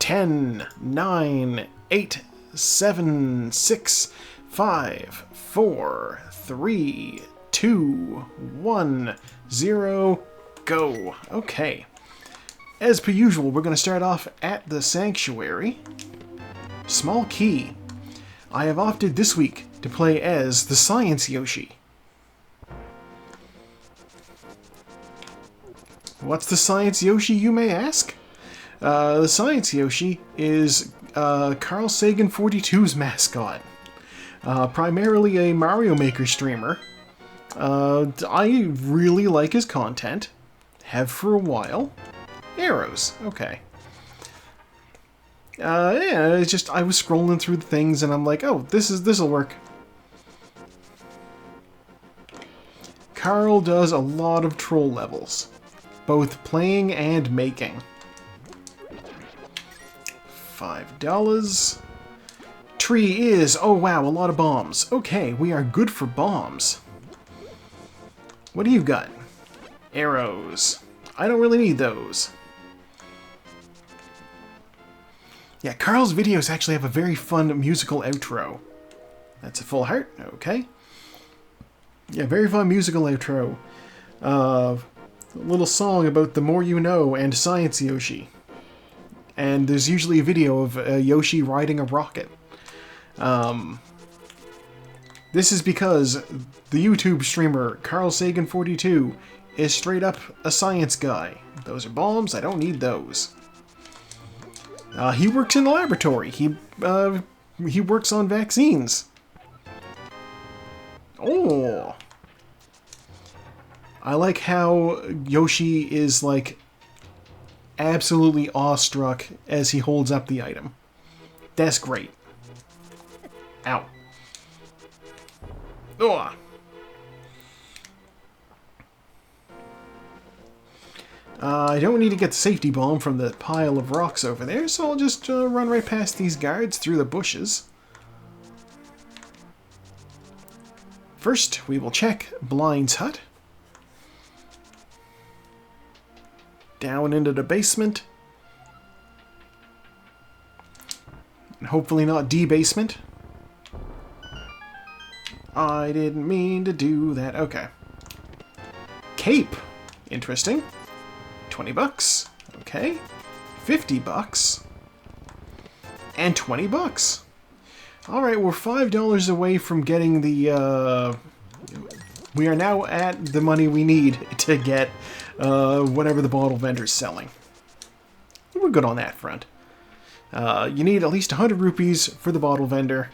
10, 9, 8, 7, 6, 5, 4, 3, 2, 1, 0, go. Okay. As per usual, we're going to start off at the Sanctuary. Small key. I have opted this week to play as the Science Yoshi. What's the Science Yoshi, you may ask? The Science Yoshi is Carl Sagan 42's mascot. Primarily a Mario Maker streamer. I really like his content. Have for a while. Arrows, okay. Yeah, it's just I was scrolling through the things and I'm like, oh, this'll work. Carl does a lot of troll levels, both playing and making. $5. Tree is, oh wow, a lot of bombs. Okay, we are good for bombs. What do you got? Arrows. I don't really need those. Yeah, Carl's videos actually have a very fun musical outro. That's a full heart, okay. Yeah, very fun musical outro. A little song about the more you know and Science Yoshi. And there's usually a video of Yoshi riding a rocket. This is because the YouTube streamer Carl Sagan 42 is straight up a science guy. Those are bombs, I don't need those. He works in the laboratory. He works on vaccines. Oh! I like how Yoshi is, like, absolutely awestruck as he holds up the item. That's great. Ow. Ugh. I don't need to get the safety bomb from the pile of rocks over there, so I'll just run right past these guards through the bushes. First, we will check Blind's hut. Down into the basement. And hopefully not D-basement. I didn't mean to do that. Okay. Cape. Interesting. $20. Okay. $50. And $20. Alright, we're $5 away from getting the, we are now at the money we need to get, whatever the bottle vendor's selling. We're good on that front. You need at least 100 rupees for the bottle vendor.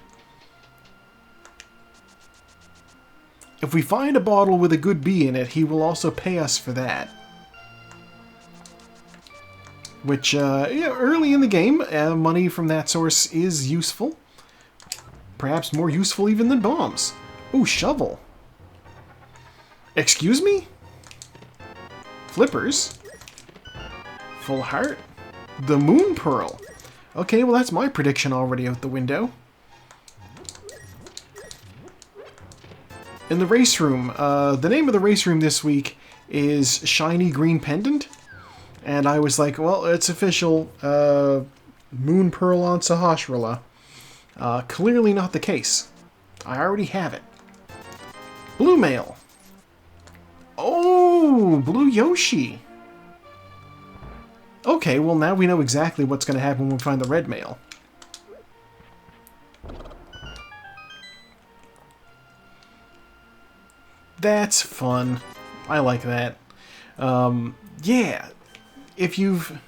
If we find a bottle with a good bee in it, he will also pay us for that. Which, yeah, early in the game, money from that source is useful. Perhaps more useful even than bombs. Ooh, shovel. Excuse me? Flippers. Full heart. The moon pearl. Okay, well that's my prediction already out the window. In the race room, the name of the race room this week is Shiny Green Pendant. And I was like, well, it's official, Moon Pearl on Sahasrahla. Clearly not the case. I already have it. Blue Mail. Oh, Blue Yoshi. Okay, well now we know exactly what's going to happen when we find the red mail. That's fun. I like that. Yeah. If you've...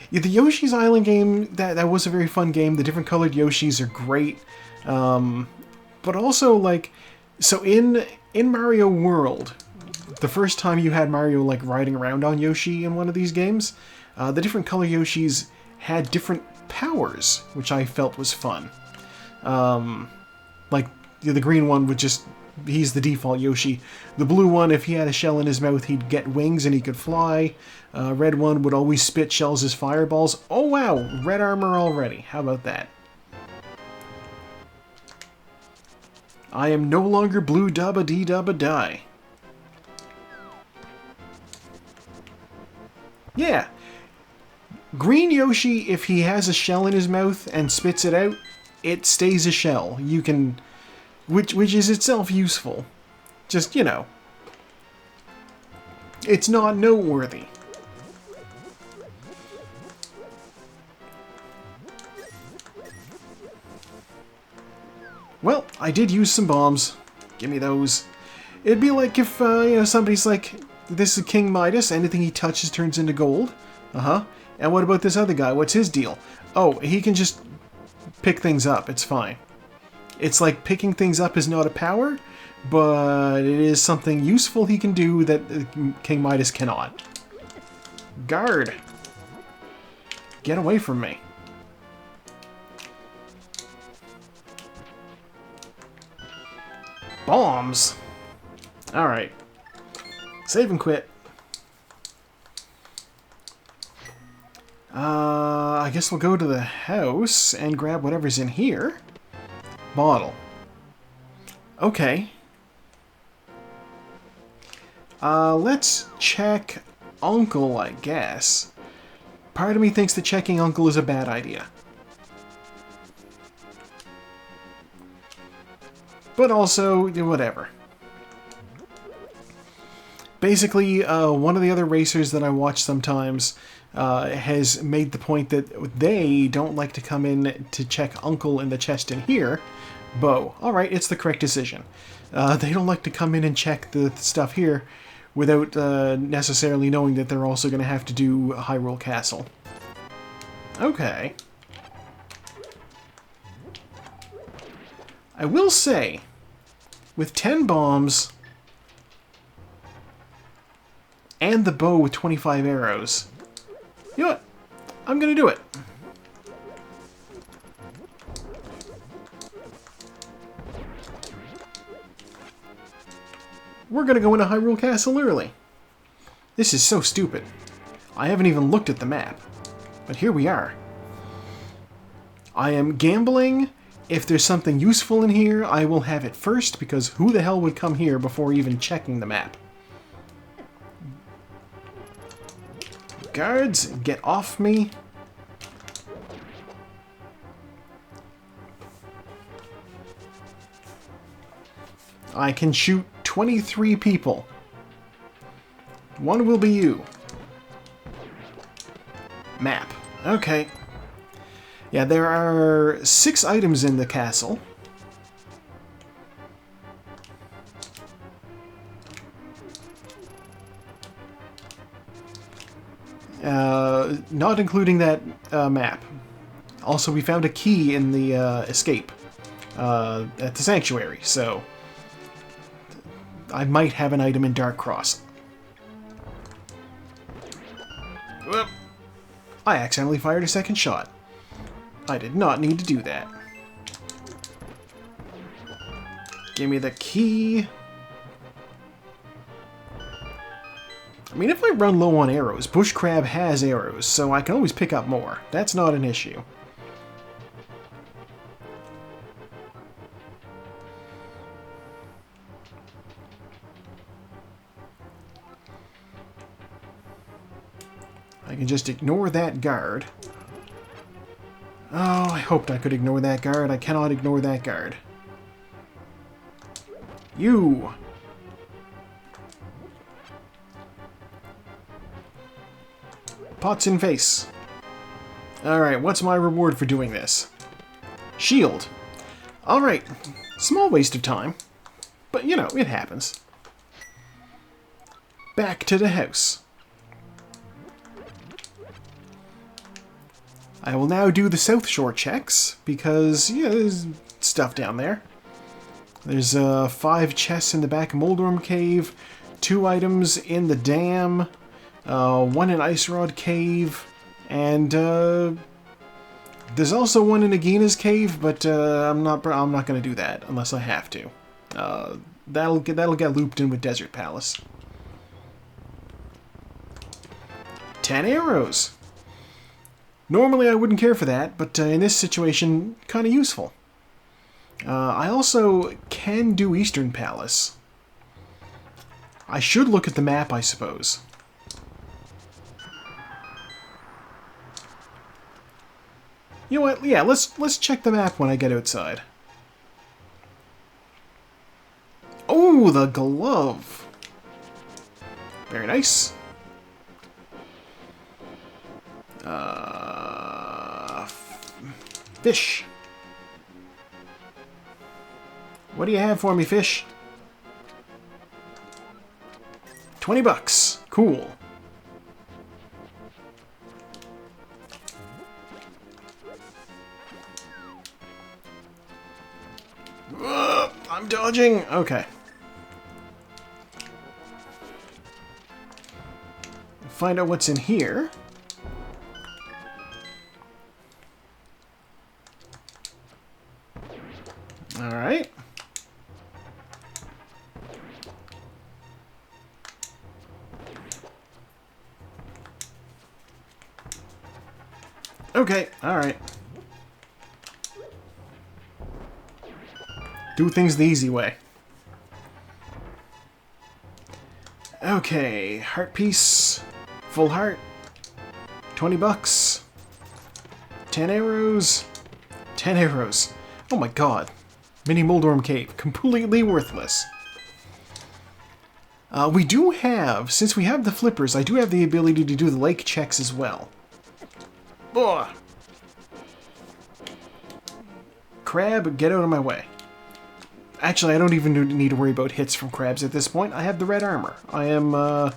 Yeah, the Yoshi's Island game, that was a very fun game. The different colored Yoshis are great. But also, like... So in Mario World, the first time you had Mario, like, riding around on Yoshi in one of these games, the different color Yoshis had different powers, which I felt was fun. Like, the green one would just... He's the default Yoshi. The blue one, if he had a shell in his mouth, he'd get wings and he could fly. Red one would always spit shells as fireballs. Oh wow, red armor already. How about that? I am no longer blue dubba dee dubba die. Yeah. Green Yoshi, if he has a shell in his mouth and spits it out, it stays a shell. You can... Which is itself useful. Just, you know. It's not noteworthy. Well, I did use some bombs. Give me those. It'd be like if, you know, somebody's like, this is King Midas, anything he touches turns into gold. Uh-huh. And what about this other guy? What's his deal? Oh, he can just pick things up. It's fine. It's like picking things up is not a power, but it is something useful he can do that King Midas cannot. Guard! Get away from me. Bombs! Alright. Save and quit. I guess we'll go to the house and grab whatever's in here. Bottle. Okay. Let's check Uncle, I guess. Part of me thinks that checking Uncle is a bad idea. But also, whatever. Basically, one of the other racers that I watch sometimes has made the point that they don't like to come in to check Uncle in the chest in here. Bo. Alright, it's the correct decision. They don't like to come in and check the stuff here without necessarily knowing that they're also going to have to do Hyrule Castle. Okay. I will say, with 10 bombs and the bow with 25 arrows, you know what? I'm going to do it. We're going to go into Hyrule Castle early. This is so stupid. I haven't even looked at the map. But here we are. I am gambling. If there's something useful in here, I will have it first, because who the hell would come here before even checking the map? Guards, get off me. I can shoot 23 people. One will be you. Map. Okay. Yeah, there are 6 items in the castle. Not including that map. Also, we found a key in the escape at the sanctuary, so I might have an item in Dark Cross. Whoop. I accidentally fired a second shot. I did not need to do that. Give me the key. I mean, if I run low on arrows, Bush Crab has arrows, so I can always pick up more. That's not an issue. I can just ignore that guard. Oh, I hoped I could ignore that guard. I cannot ignore that guard. You! Pots in face. Alright, what's my reward for doing this? Shield. Alright, small waste of time. But, you know, it happens. Back to the house. I will now do the South Shore checks, because, yeah, there's stuff down there. There's 5 chests in the back of Moldorm Cave, 2 items in the dam, 1 in Ice Rod Cave, and there's also 1 in Agina's Cave, but I'm not going to do that unless I have to. That'll get looped in with Desert Palace. 10 arrows. Normally I wouldn't care for that, but in this situation, kind of useful. I also can do Eastern Palace. I should look at the map, I suppose. You know what? Yeah, let's check the map when I get outside. Oh, the glove. Very nice. Fish. What do you have for me, fish? 20 bucks. Cool. I'm dodging. Okay. Find out what's in here. All right. Okay, all right. Do things the easy way. Okay, heart piece, full heart, 20 bucks, 10 arrows, 10 arrows. Oh my god. Mini Moldorm Cape, completely worthless. We do have, since we have the flippers, I do have the ability to do the lake checks as well. Ugh. Crab, get out of my way. Actually, I don't even need to worry about hits from crabs at this point. I have the red armor. I am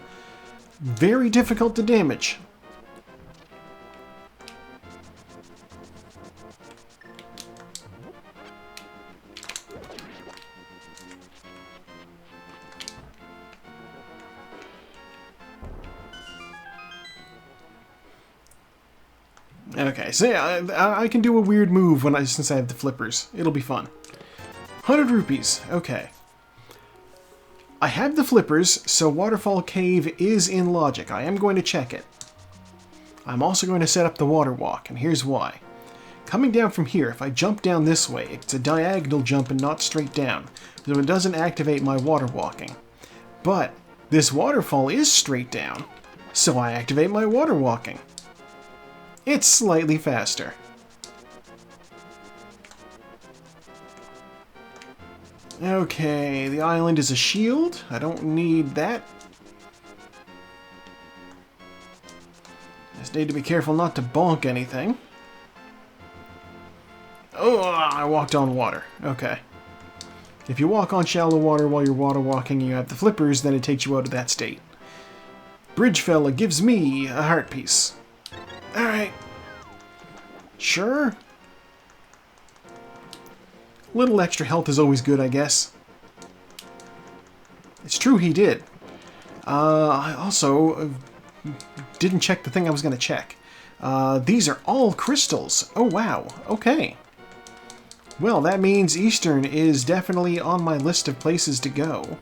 very difficult to damage. Okay, so yeah, I can do a weird move since I have the flippers. It'll be fun. 100 rupees. Okay. I have the flippers, so Waterfall Cave is in logic. I am going to check it. I'm also going to set up the water walk, and here's why. Coming down from here, if I jump down this way, it's a diagonal jump and not straight down, so it doesn't activate my water walking. But this waterfall is straight down, so I activate my water walking. It's slightly faster. Okay, the island is a shield. I don't need that. Just need to be careful not to bonk anything. Oh, I walked on water. Okay. If you walk on shallow water while you're water walking and you have the flippers, then it takes you out of that state. Bridge fella gives me a heart piece. Alright. Sure. Little extra health is always good, I guess. It's true he did. I also didn't check the thing I was going to check. These are all crystals. Oh, wow. Okay. Well, that means Eastern is definitely on my list of places to go.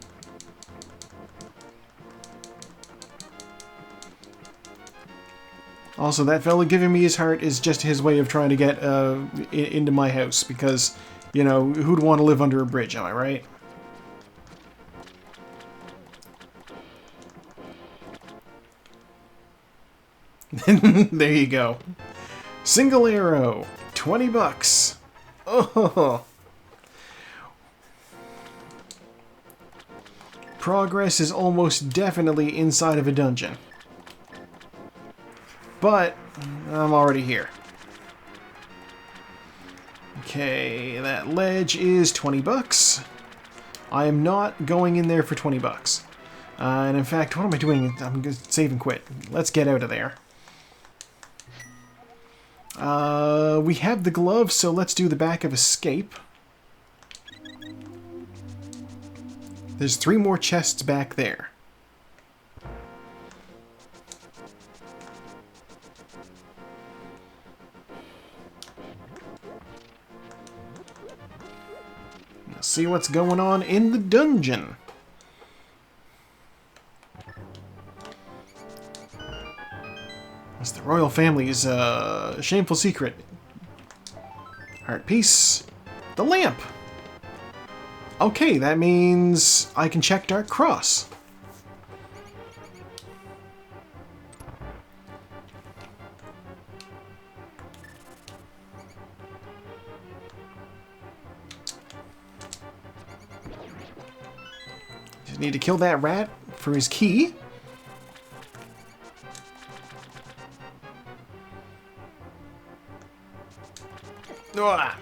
Also, that fella giving me his heart is just his way of trying to get into my house, because, you know, who'd want to live under a bridge, am I right? There you go. Single arrow, 20 bucks. Oh. Progress is almost definitely inside of a dungeon. But I'm already here. Okay, that ledge is 20 bucks. I am not going in there for 20 bucks. And in fact, what am I doing? I'm going to save and quit. Let's get out of there. We have the glove, so let's do the back of escape. There's 3 more chests back there. Let's see what's going on in the dungeon. That's the royal family's shameful secret. Heart piece. The lamp! Okay, that means I can check Dark Cross. Need to kill that rat for his key. Ugh.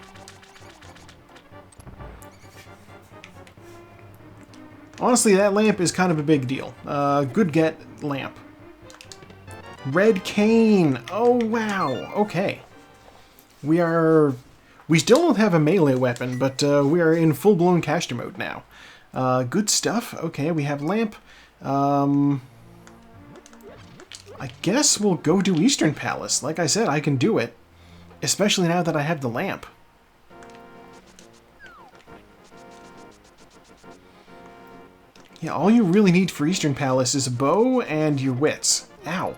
Honestly, that lamp is kind of a big deal. Good get, lamp. Red cane! Oh, wow. Okay. We still don't have a melee weapon, but we are in full-blown caster mode now. Good stuff. Okay, we have lamp. I guess we'll go to Eastern Palace. Like I said, I can do it. Especially now that I have the lamp. Yeah, all you really need for Eastern Palace is a bow and your wits. Ow.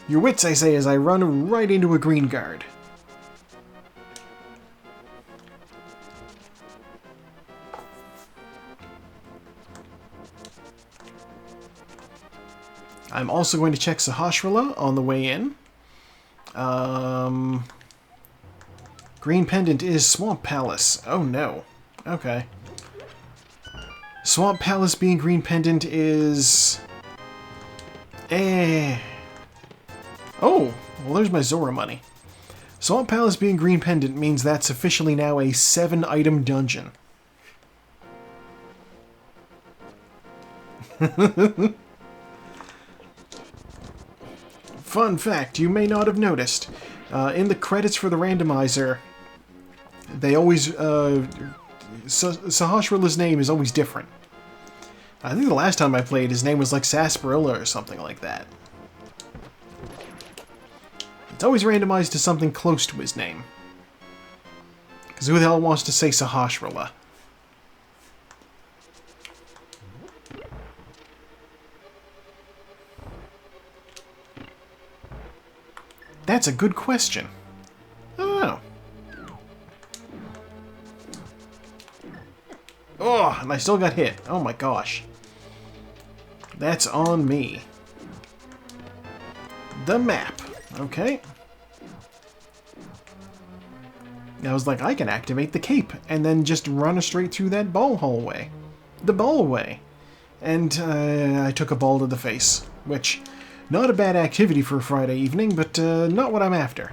Your wits, I say, as I run right into a green guard. I'm also going to check Sahasrahla on the way in. Green Pendant is Swamp Palace. Oh no. Okay. Swamp Palace being Green Pendant is... Oh, well there's my Zora money. Swamp Palace being Green Pendant means that's officially now a 7-item dungeon. Fun fact, you may not have noticed. In the credits for the randomizer, they always... Sahasrahla's name is always different. I think the last time I played, his name was like Sarsaparilla or something like that. It's always randomized to something close to his name. Because who the hell wants to say Sahasrahla? That's a good question. I don't know. Oh, and I still got hit. Oh my gosh. That's on me. The map. Okay. I was like, I can activate the cape and then just run straight through that ball hallway. The ballway. And I took a ball to the face, which, not a bad activity for a Friday evening, but not what I'm after.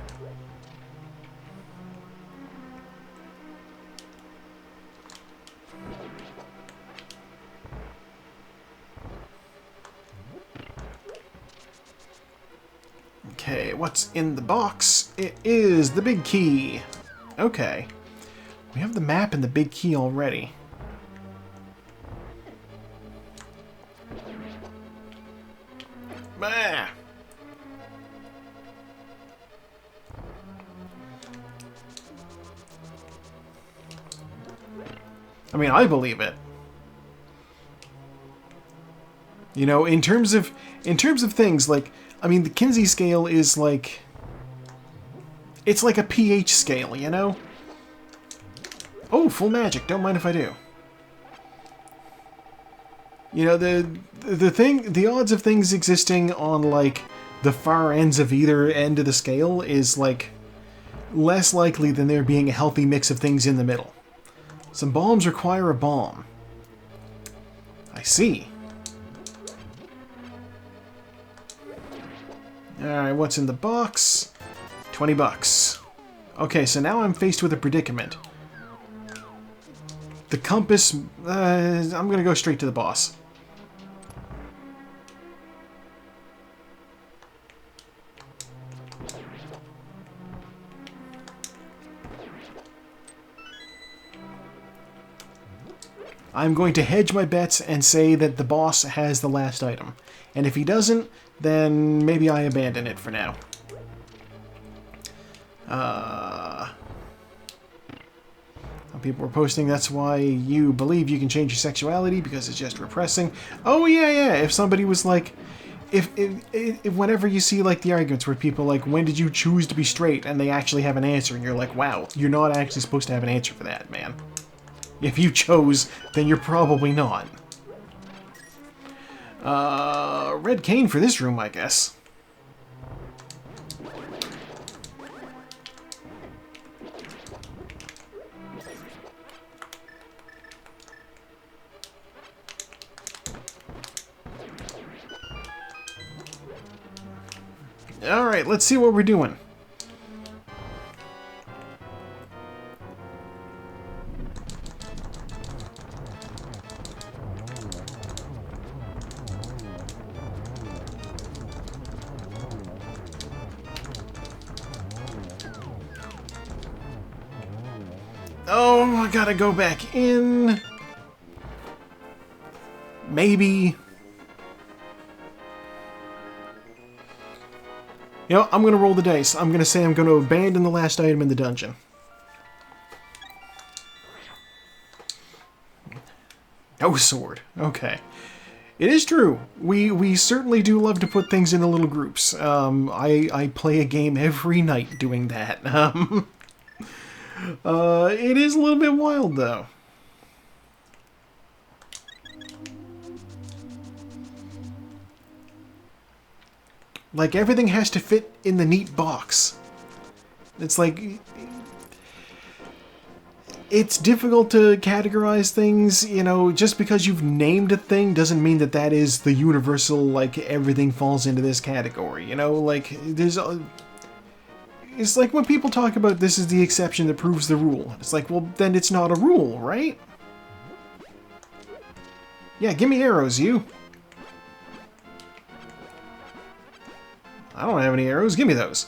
Okay, what's in the box? It is the big key. Okay. We have the map and the big key already. Bah! I mean, I believe it. You know, in terms of things, like, I mean, the Kinsey scale is like... It's like a pH scale, you know? Oh, full magic. Don't mind if I do. You know, the odds of things existing on, like, the far ends of either end of the scale is, like, less likely than there being a healthy mix of things in the middle. Some bombs require a bomb. I see. Alright, what's in the box? 20 bucks. Okay, so now I'm faced with a predicament. The compass... I'm gonna go straight to the boss. I'm going to hedge my bets and say that the boss has the last item. And if he doesn't, then maybe I abandon it for now. Some people were posting that's why you believe you can change your sexuality because it's just repressing. Oh yeah, if somebody was like... If whenever you see like the arguments where people like, when did you choose to be straight? And they actually have an answer and you're like, wow, you're not actually supposed to have an answer for that, man. If you chose, then you're probably not. Red cane for this room, I guess. Alright, let's see what we're doing. Oh, I gotta go back in. Maybe. You know, I'm gonna roll the dice. I'm gonna say I'm gonna abandon the last item in the dungeon. No sword. Okay. It is true. We certainly do love to put things into little groups. I play a game every night doing that. It is a little bit wild, though. Like, everything has to fit in the neat box. It's like... It's difficult to categorize things, you know, just because you've named a thing doesn't mean that that is the universal, like, everything falls into this category, you know? Like, there's... It's like when people talk about this is the exception that proves the rule. It's like, well, then it's not a rule, right? Yeah, give me arrows, you. I don't have any arrows. Give me those.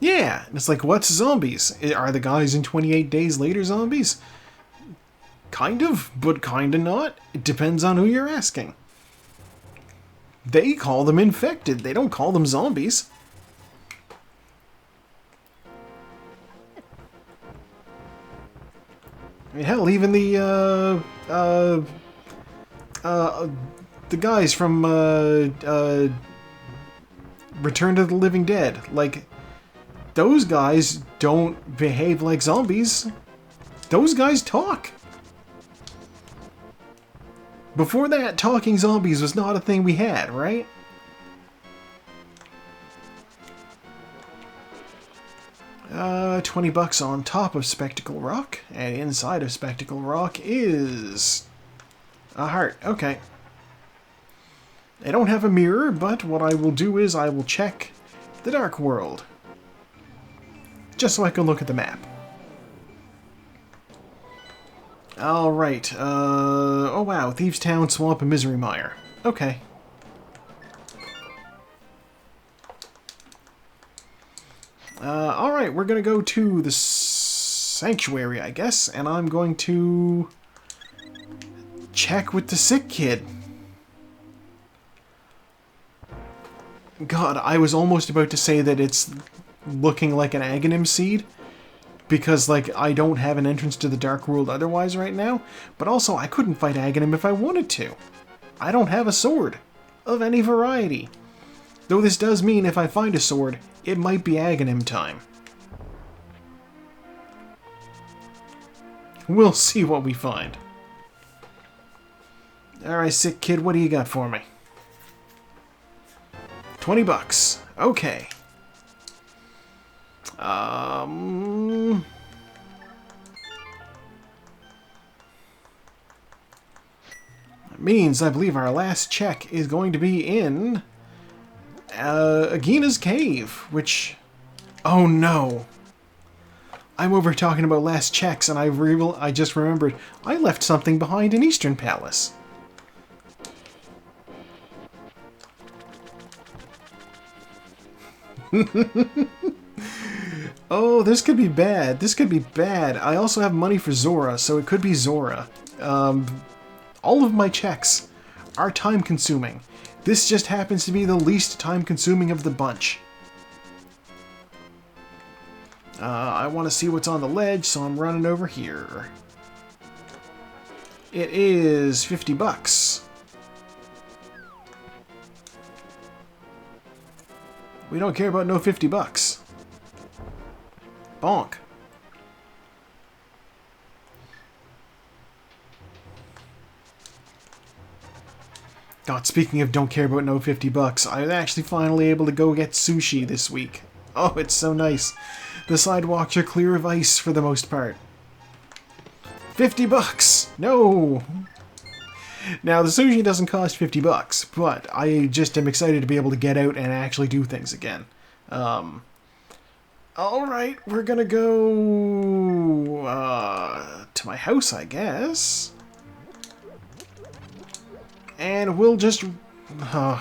Yeah, it's like, what's zombies? Are the guys in 28 Days Later zombies? Kind of, but kinda not. It depends on who you're asking. They call them infected. They don't call them zombies. I mean, hell, even the guys from, Return to the Living Dead, like, those guys don't behave like zombies. Those guys talk. Before that, talking zombies was not a thing we had, right? $20 on top of Spectacle Rock, and inside of Spectacle Rock is a heart. Okay. I don't have a mirror, but what I will do is I will check the Dark World. Just so I can look at the map. Alright, oh wow, Thieves Town, Swamp, and Misery Mire. Okay. Alright, we're gonna go to the Sanctuary, I guess, and I'm going to check with the sick kid. God, I was almost about to say that it's looking like an Aghanim seed, because, like, I don't have an entrance to the Dark World otherwise right now, but also I couldn't fight Aghanim if I wanted to. I don't have a sword of any variety. Though this does mean if I find a sword, it might be Aghanim time. We'll see what we find. Alright, sick kid, what do you got for me? $20. Okay. That means I believe our last check is going to be in Agina's Cave, which... Oh no! I'm over talking about last checks and I just remembered I left something behind in Eastern Palace. Oh, this could be bad. This could be bad. I also have money for Zora, so it could be Zora. All of my checks are time-consuming. This just happens to be the least time-consuming of the bunch. I want to see what's on the ledge, so I'm running over here. It is $50. We don't care about no $50. Bonk. God, speaking of don't care about no $50, I was actually finally able to go get sushi this week. Oh, it's so nice. The sidewalks are clear of ice for the most part. $50! No! Now, the sushi doesn't cost $50, but I just am excited to be able to get out and actually do things again. Alright, we're gonna go to my house, I guess. And we'll just... I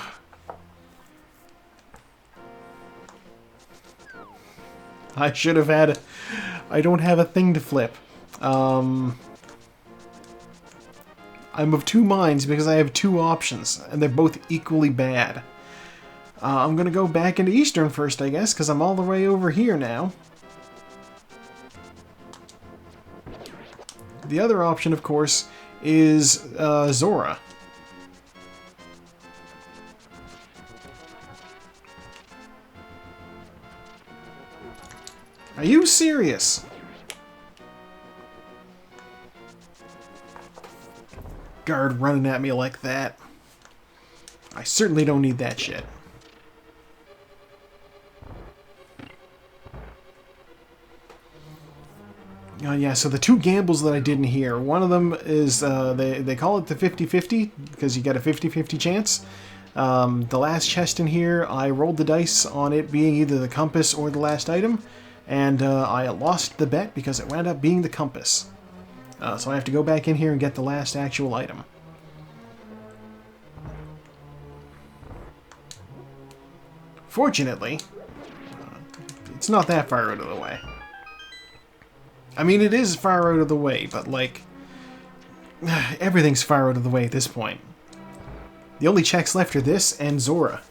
should have had... I don't have a thing to flip. I'm of two minds because I have two options, and they're both equally bad. I'm gonna go back into Eastern first, I guess, because I'm all the way over here now. The other option, of course, is Zora. Are you serious? Guard running at me like that. I certainly don't need that shit. Oh yeah, so the two gambles that I did in here, one of them is, they call it the 50-50, because you get a 50-50 chance. The last chest in here, I rolled the dice on it being either the compass or the last item, and I lost the bet because it wound up being the compass. So I have to go back in here and get the last actual item. Fortunately, it's not that far out of the way. I mean, it is far out of the way, but, like, everything's far out of the way at this point. The only checks left are this and Zora.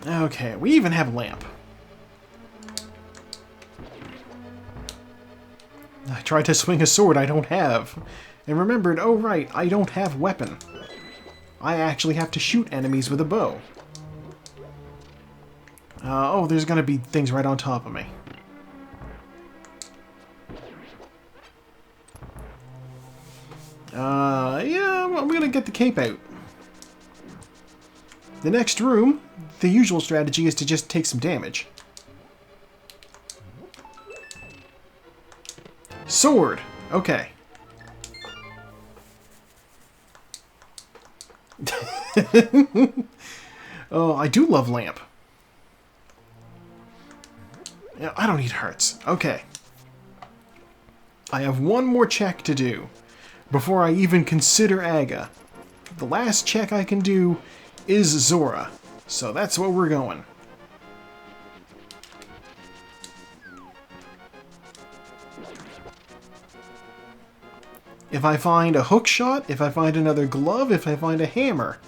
Okay, we even have a lamp. I tried to swing a sword I don't have, and remembered, oh right, I don't have weapon. I actually have to shoot enemies with a bow. Oh, there's gonna be things right on top of me. Yeah, well, I'm gonna get the cape out. The next room, the usual strategy is to just take some damage. Sword! Okay. Oh, I do love lamp. Yeah, I don't need hearts. Okay. I have one more check to do before I even consider Aga. The last check I can do is Zora. So that's where we're going. If I find a hook shot, if I find another glove, if I find a hammer,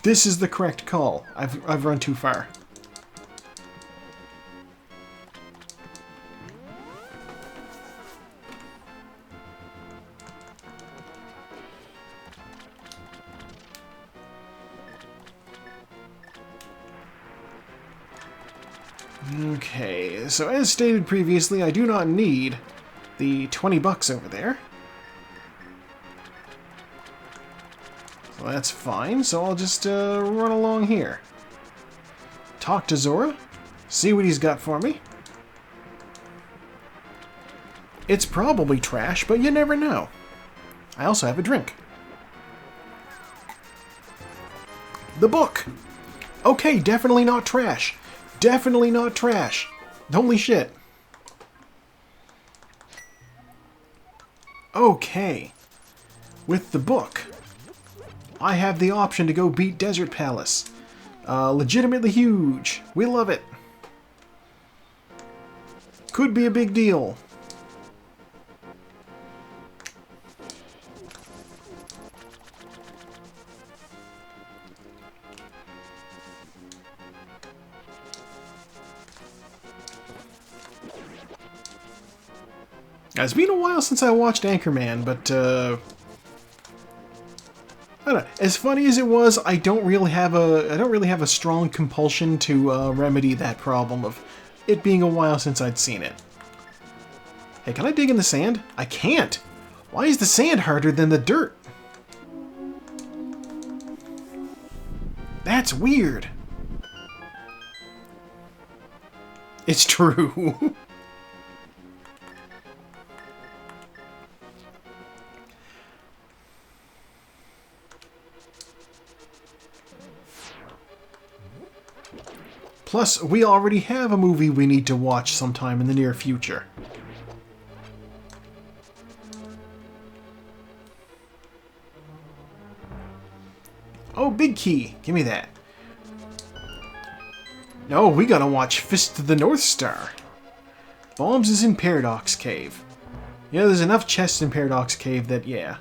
this is the correct call. I've run too far. Okay, so as stated previously, I do not need the $20 over there. So that's fine, so I'll just run along here. Talk to Zora, see what he's got for me. It's probably trash, but you never know. I also have a drink. The book! Okay, definitely not trash. Definitely not trash. Holy shit. Okay. With the book, I have the option to go beat Desert Palace. Legitimately huge. We love it. Could be a big deal. It's been a while since I watched Anchorman, but I don't know. As funny as it was, I don't really have a strong compulsion to remedy that problem of it being a while since I'd seen it. Hey, can I dig in the sand? I can't. Why is the sand harder than the dirt? That's weird. It's true. Plus, we already have a movie we need to watch sometime in the near future. Oh, big key. Give me that. No, we gotta watch Fist of the North Star. Bombs is in Paradox Cave. Yeah, there's enough chests in Paradox Cave that, yeah.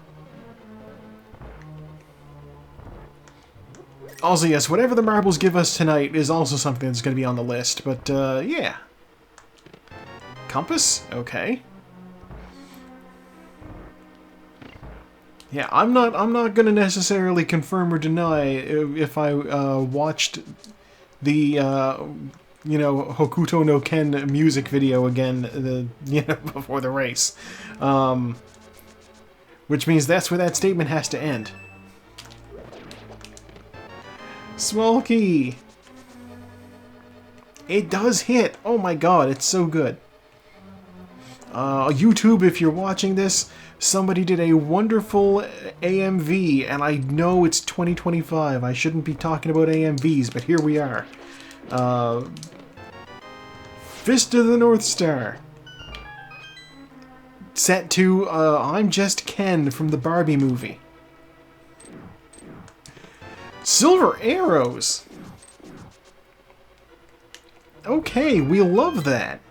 Also, yes, whatever the marbles give us tonight is also something that's going to be on the list, but, yeah. Compass? Okay. Yeah, I'm not going to necessarily confirm or deny if I watched the, you know, Hokuto no Ken music video again, you know, before the race. Which means that's where that statement has to end. Small key. It does hit. Oh my god, it's so good. YouTube, if you're watching this, somebody did a wonderful AMV, and I know it's 2025. I shouldn't be talking about AMVs, but here we are. Fist of the North Star. Set to I'm Just Ken from the Barbie movie. Silver arrows! Okay, we love that.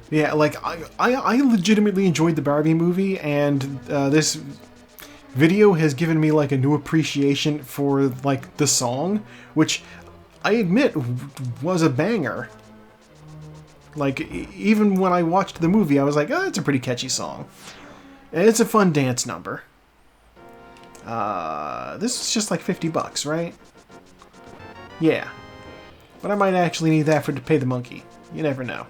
Yeah, like, I legitimately enjoyed the Barbie movie, and this video has given me, like, a new appreciation for, like, the song, which I admit was a banger. Like, even when I watched the movie, I was like, oh, it's a pretty catchy song. And it's a fun dance number. This is just like $50, right? Yeah. But I might actually need that to pay the monkey. You never know.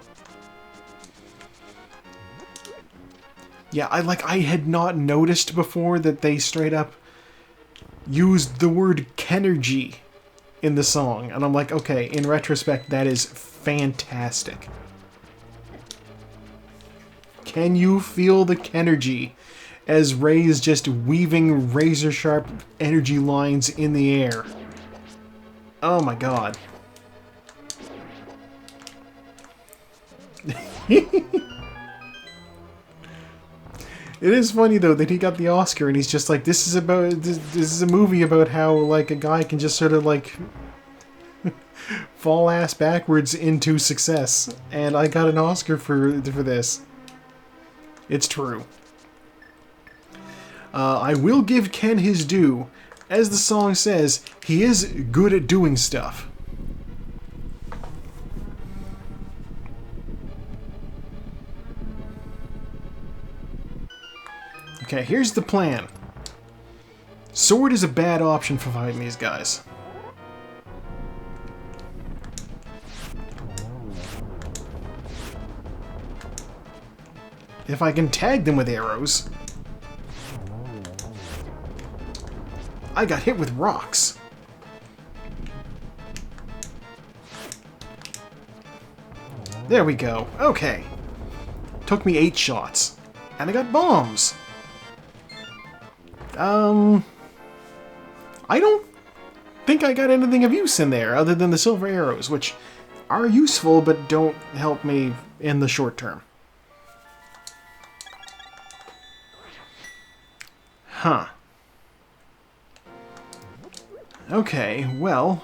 Yeah, I had not noticed before that they straight up used the word Kenergy in the song. And I'm like, okay, in retrospect, that is fantastic. Can you feel the Kenergy as Ray is just weaving razor-sharp energy lines in the air? Oh my god. It is funny though that he got the Oscar and he's just like, this is a movie about how like a guy can just sort of like fall ass backwards into success, and I got an Oscar for this. It's true. I will give Ken his due. As the song says, he is good at doing stuff. Okay, here's the plan. Sword is a bad option for fighting these guys. If I can tag them with arrows... I got hit with rocks. There we go. Okay. Took me 8 shots. And I got bombs. I don't think I got anything of use in there other than the silver arrows, which are useful but don't help me in the short term. Huh. Okay, well,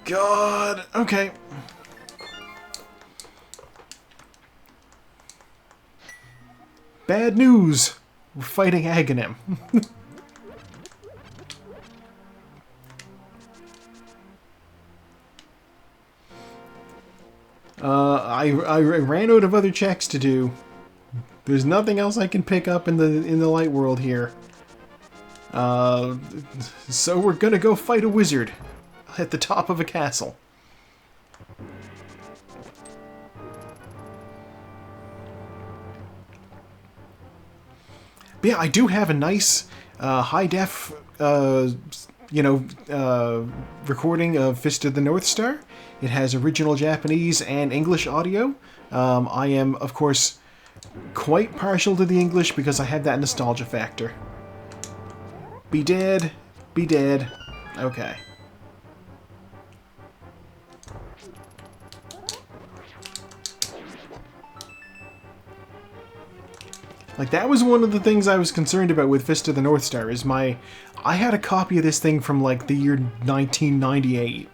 God, okay. Bad news! We're fighting Aghanim. I ran out of other checks to do. There's nothing else I can pick up in the light world here. So we're gonna go fight a wizard at the top of a castle. But yeah, I do have a nice high-def, recording of Fist of the North Star. It has original Japanese and English audio. I am, of course, quite partial to the English because I have that nostalgia factor. Be dead. Be dead. Okay. Like, that was one of the things I was concerned about with Fist of the North Star, is I had a copy of this thing from, like, the year 1998.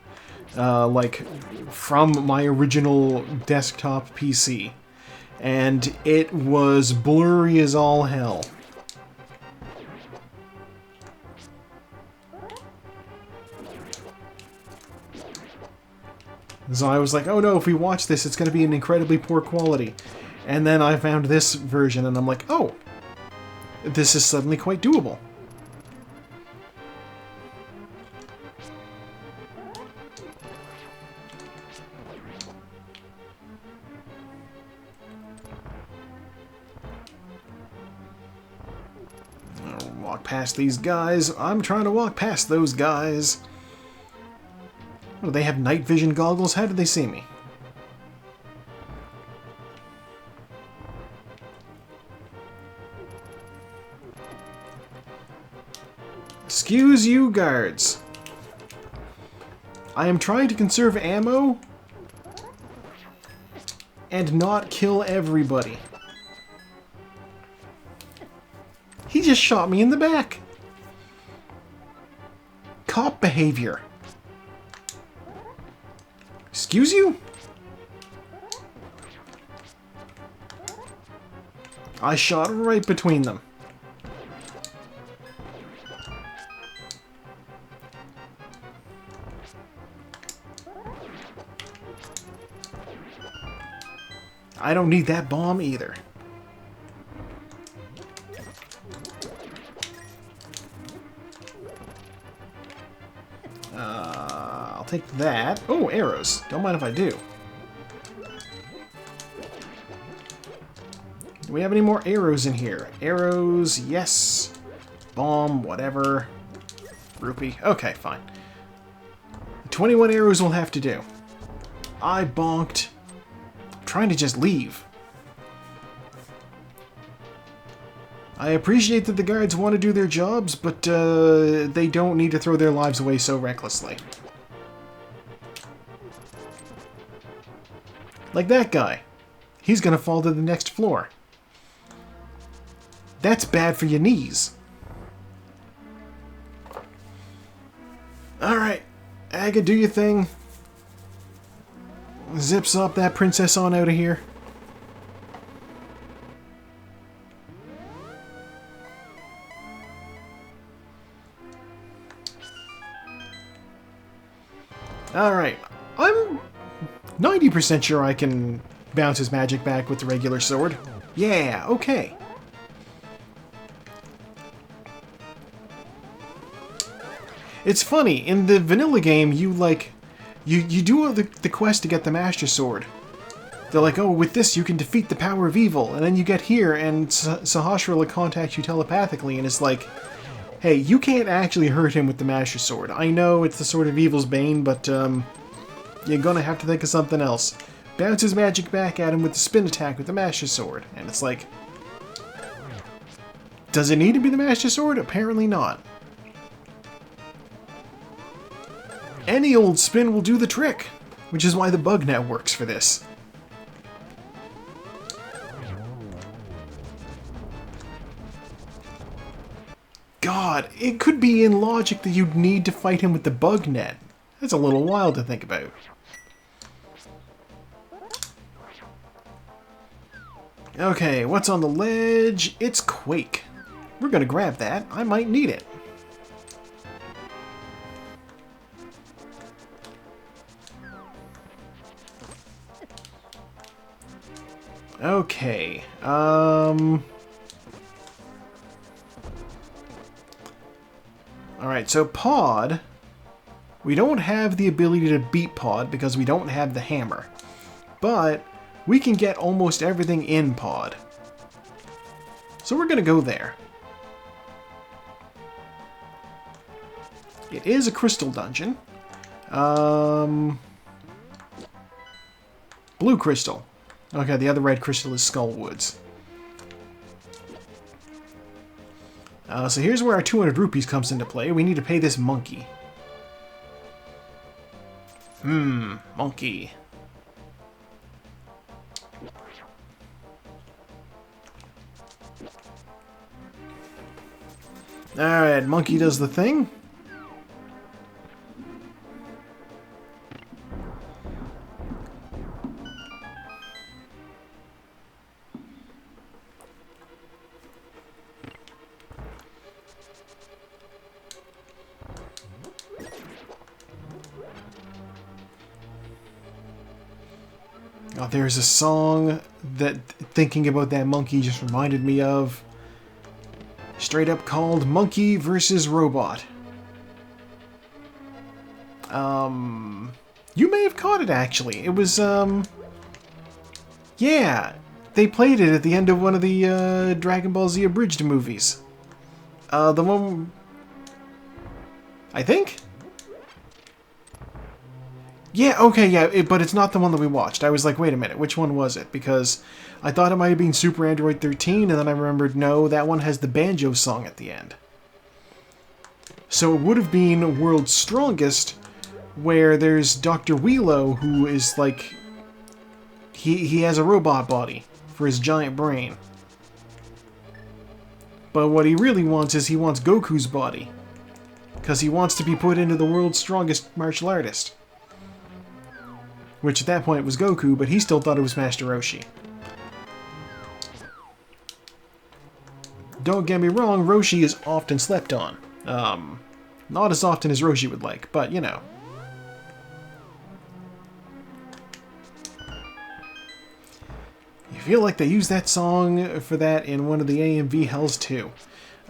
Like, from my original desktop PC. And it was blurry as all hell. So I was like, oh no, if we watch this, it's going to be in incredibly poor quality. And then I found this version, and I'm like, oh, this is suddenly quite doable. I'll walk past these guys. I'm trying to walk past those guys. What, do they have night vision goggles? How did they see me? Excuse you, guards. I am trying to conserve ammo and not kill everybody. He just shot me in the back. Cop behavior. Excuse you? I shot right between them. I don't need that bomb either. I'll take that. Oh, arrows. Don't mind if I do. Do we have any more arrows in here? Arrows, yes. Bomb, whatever. Rupee. Okay, fine. 21 arrows will have to do. I bonked. Trying to just leave. I appreciate that the guards want to do their jobs, but they don't need to throw their lives away so recklessly. Like that guy. He's gonna fall to the next floor. That's bad for your knees. Alright, Aga, do your thing. Zips up that princess on out of here. Alright, I'm 90% sure I can bounce his magic back with the regular sword. Yeah, okay. It's funny, in the vanilla game, you do the quest to get the Master Sword. They're like, oh, with this you can defeat the power of evil. And then you get here and Sahasrara will contact you telepathically and it's like, hey, you can't actually hurt him with the Master Sword. I know it's the Sword of Evil's bane, but you're gonna have to think of something else. Bounces magic back at him with the spin attack with the Master Sword. And it's like, does it need to be the Master Sword? Apparently not. Any old spin will do the trick, which is why the bug net works for this. God, it could be in logic that you'd need to fight him with the bug net. That's a little wild to think about. Okay, what's on the ledge? It's Quake. We're gonna grab that. I might need it. Okay, alright, so Pod, we don't have the ability to beat Pod because we don't have the hammer. But we can get almost everything in Pod. So we're gonna go there. It is a crystal dungeon. Blue crystal. Okay, the other red crystal is Skull Woods. So here's where our 200 rupees comes into play. We need to pay this monkey. Monkey. Alright, monkey does the thing. Oh, there's a song that thinking about that monkey just reminded me of. Straight up called Monkey vs. Robot. You may have caught it actually. It was, yeah, they played it at the end of one of the Dragon Ball Z abridged movies. The one, I think? Yeah, okay, yeah, but it's not the one that we watched. I was like, wait a minute, which one was it? Because I thought it might have been Super Android 13, and then I remembered, no, that one has the banjo song at the end. So it would have been World's Strongest, where there's Dr. Wheelo, who is like... He has a robot body for his giant brain. But what he really wants is he wants Goku's body. Because he wants to be put into the world's strongest martial artist. Which at that point was Goku, but he still thought it was Master Roshi. Don't get me wrong, Roshi is often slept on. Not as often as Roshi would like, but you know. You feel like they used that song for that in one of the AMV Hells too.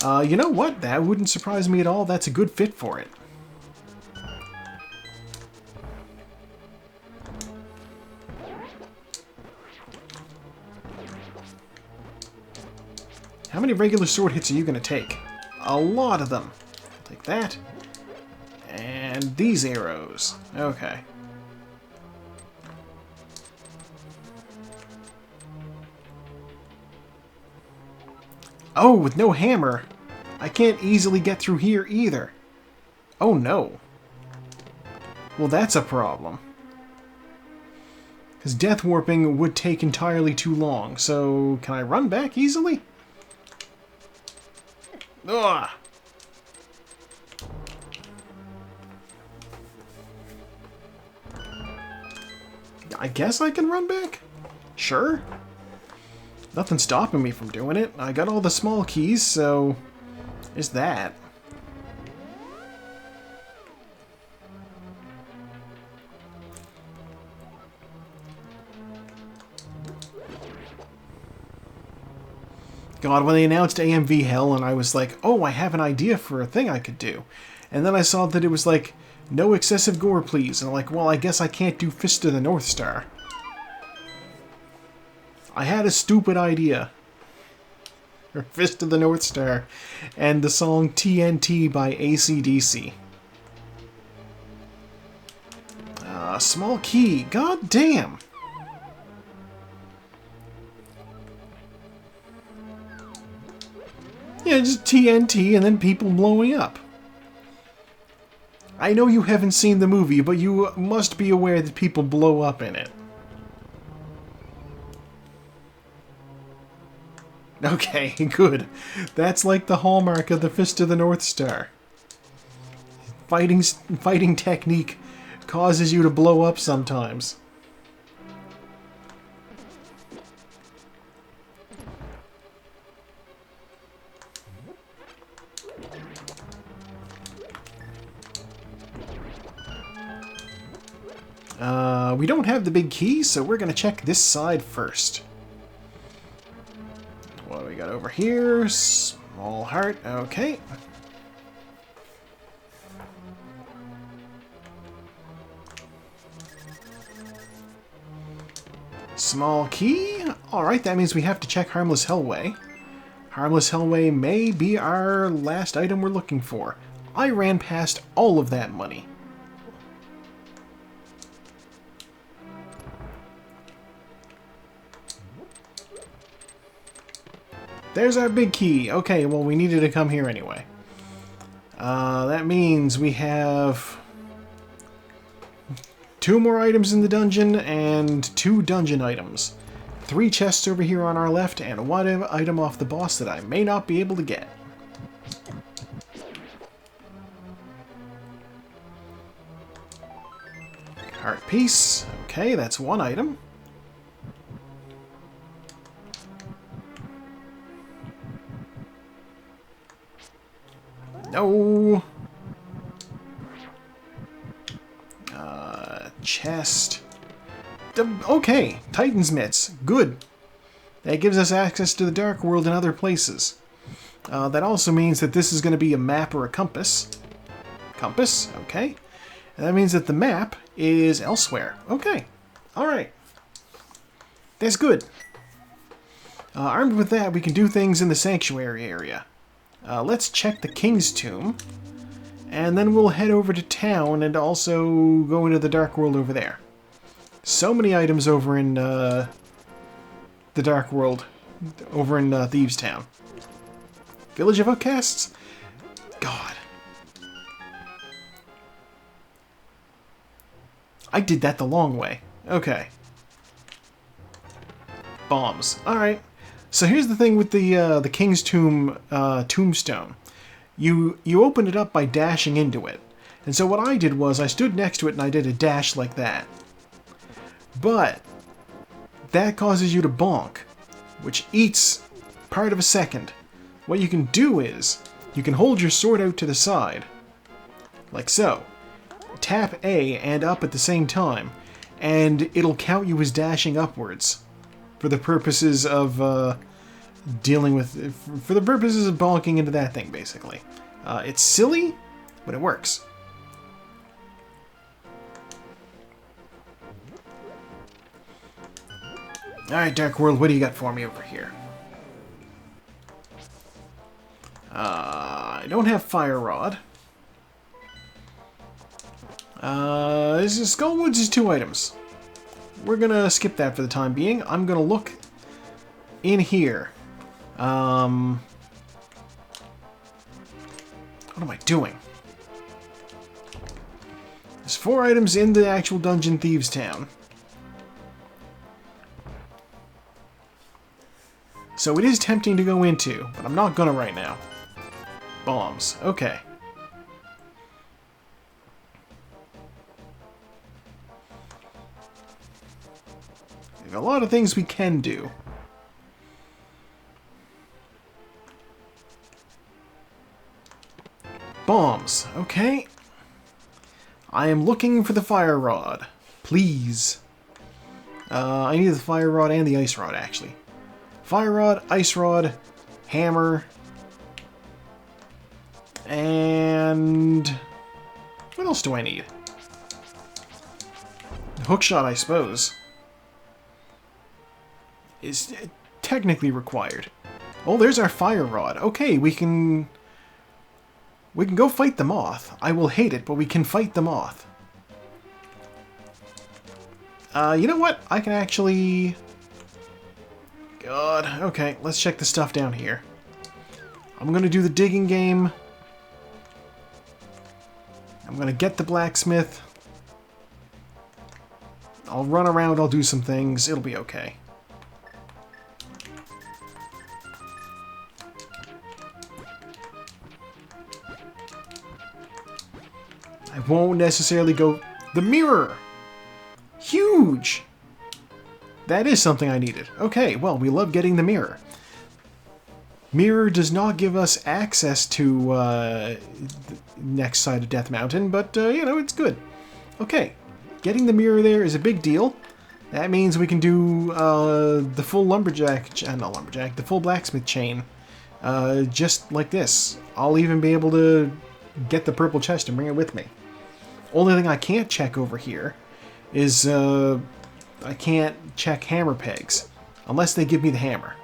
You know what? That wouldn't surprise me at all. That's a good fit for it. How many regular sword hits are you going to take? A lot of them. Take that. And these arrows. Okay. Oh, with no hammer. I can't easily get through here either. Oh no. Well, that's a problem. Because death warping would take entirely too long. So, can I run back easily? Ugh. I guess I can run back? Sure. Nothing's stopping me from doing it. I got all the small keys, so... there's that. God, when they announced AMV Hell, and I was like, oh, I have an idea for a thing I could do. And then I saw that it was like, no excessive gore, please. And I'm like, well, I guess I can't do Fist of the North Star. I had a stupid idea. Or Fist of the North Star. And the song TNT by AC/DC. Small key. God damn. Yeah, just TNT and then people blowing up. I know you haven't seen the movie, but you must be aware that people blow up in it. Okay, good. That's like the hallmark of the Fist of the North Star. Fighting technique causes you to blow up sometimes. We don't have the big key, so we're going to check this side first. What do we got over here? Small heart, okay. Small key. Alright, that means we have to check Harmless Hellway. Harmless Hellway may be our last item we're looking for. I ran past all of that money. There's our big key. Okay, well, we needed to come here anyway. That means we have 2 more items in the dungeon and 2 dungeon items. 3 chests over here on our left and 1 item off the boss that I may not be able to get. Heart piece. Okay, that's 1 item. No. Chest. Okay, Titan's Mitts. Good. That gives us access to the Dark World and other places. That also means that this is going to be a map or a compass. Compass, okay. And that means that the map is elsewhere. Okay, alright. That's good. Armed with that, we can do things in the Sanctuary area. Let's check the King's Tomb. And then we'll head over to town and also go into the Dark World over there. So many items over in the Dark World, over in Thieves Town. Village of Outcasts? God. I did that the long way. Okay. Bombs. Alright. So here's the thing with the King's Tomb tombstone. You open it up by dashing into it. And so what I did was I stood next to it and I did a dash like that. But that causes you to bonk, which eats part of a second. What you can do is you can hold your sword out to the side, like so. Tap A and up at the same time, and it'll count you as dashing upwards for the purposes of dealing with, for the purposes of bonking into that thing, basically. It's silly, but it works. Alright, Dark World, what do you got for me over here? I don't have Fire Rod. Skullwoods is 2 items. We're gonna skip that for the time being. I'm gonna look in here. What am I doing? There's 4 items in the actual Dungeon Thieves Town. So it is tempting to go into, but I'm not gonna right now. Bombs. Okay. There's a lot of things we can do. Bombs. Okay. I am looking for the fire rod. Please. I need the fire rod and the ice rod, actually. Fire rod, ice rod, hammer, and what else do I need? Hookshot, I suppose, is technically required. Oh, there's our fire rod. Okay, we can go fight the moth. I will hate it, but we can fight the moth. You know what? I can actually... God, okay, let's check the stuff down here. I'm gonna do the digging game. I'm gonna get the blacksmith. I'll run around, I'll do some things, it'll be okay. I won't necessarily go... The mirror! Huge! That is something I needed. Okay, well, we love getting the mirror. Mirror does not give us access to the next side of Death Mountain, but, you know, it's good. Okay, getting the mirror there is a big deal. That means we can do the full the full blacksmith chain, just like this. I'll even be able to get the purple chest and bring it with me. Only thing I can't check over here is... I can't check hammer pegs, unless they give me the hammer.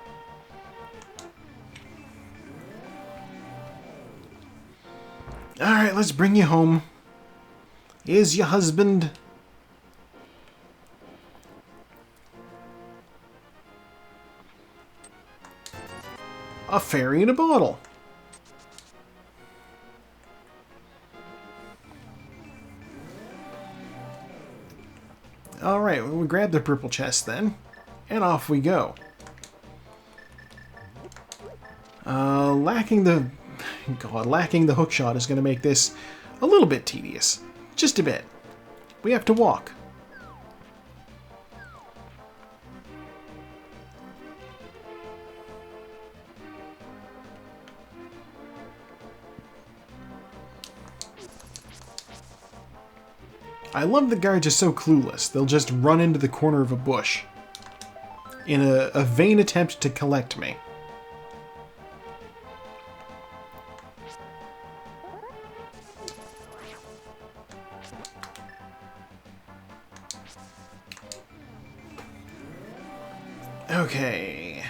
Alright, let's bring you home. Is your husband? A fairy in a bottle. Alright, well, we grab the purple chest then, and off we go. Lacking the hook shot is going to make this a little bit tedious. Just a bit. We have to walk. I love the guards are so clueless. They'll just run into the corner of a bush in a vain attempt to collect me. Okay.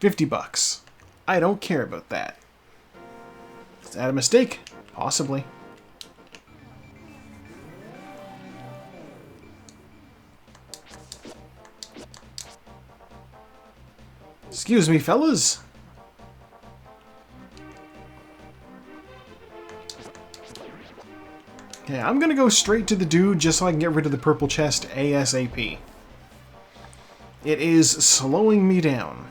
$50. I don't care about that. Is that a mistake? Possibly. Excuse me, fellas. Okay, I'm gonna go straight to the dude just so I can get rid of the purple chest ASAP. It is slowing me down.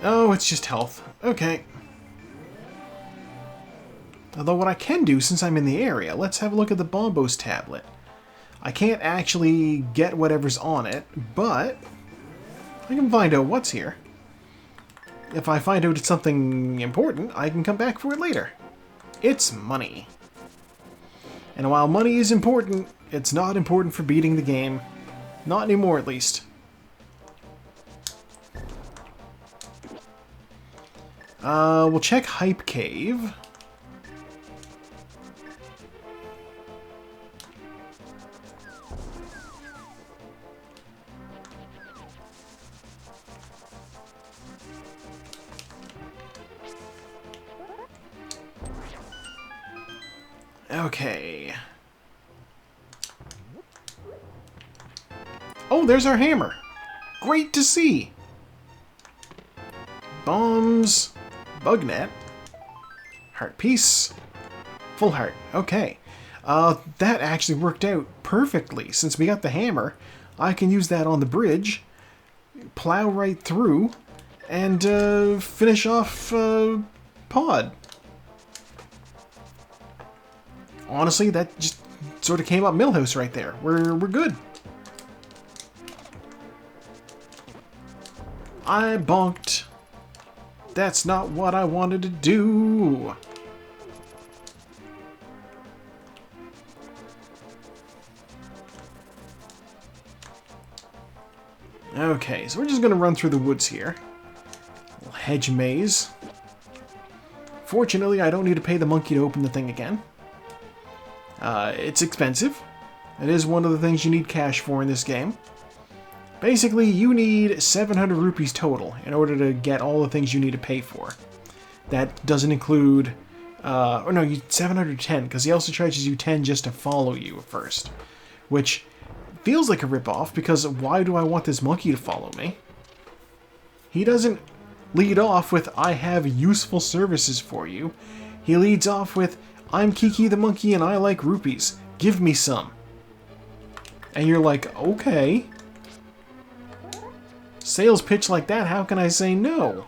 Oh, it's just health. Okay. Although what I can do, since I'm in the area, let's have a look at the Bombos tablet. I can't actually get whatever's on it, but I can find out what's here. If I find out it's something important, I can come back for it later. It's money. And while money is important, it's not important for beating the game. Not anymore, at least. We'll check Hype Cave. Okay. Oh, there's our hammer. Great to see. Bombs. Bug net. Heart piece. Full heart. Okay. That actually worked out perfectly. Since we got the hammer, I can use that on the bridge, plow right through, and finish off Pod. Honestly, that just sort of came up Millhouse right there. We're good. I bonked. That's not what I wanted to do. Okay, so we're just going to run through the woods here. Little hedge maze. Fortunately, I don't need to pay the monkey to open the thing again. It's expensive. It is one of the things you need cash for in this game. Basically, you need 700 rupees total in order to get all the things you need to pay for. That doesn't include... oh no, 710, because he also charges you 10 just to follow you first. Which feels like a ripoff, because why do I want this monkey to follow me? He doesn't lead off with, I have useful services for you. He leads off with, I'm Kiki the monkey and I like rupees. Give me some. And you're like, okay. Sales pitch like that, how can I say no?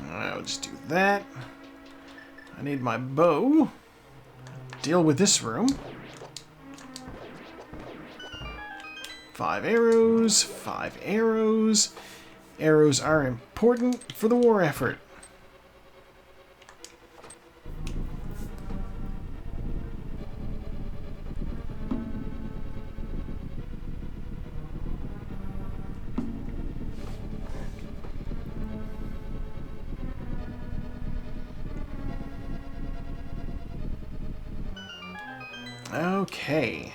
I'll just do that. I need my bow. Deal with this room. 5 arrows, 5 arrows. Arrows are important for the war effort. Okay.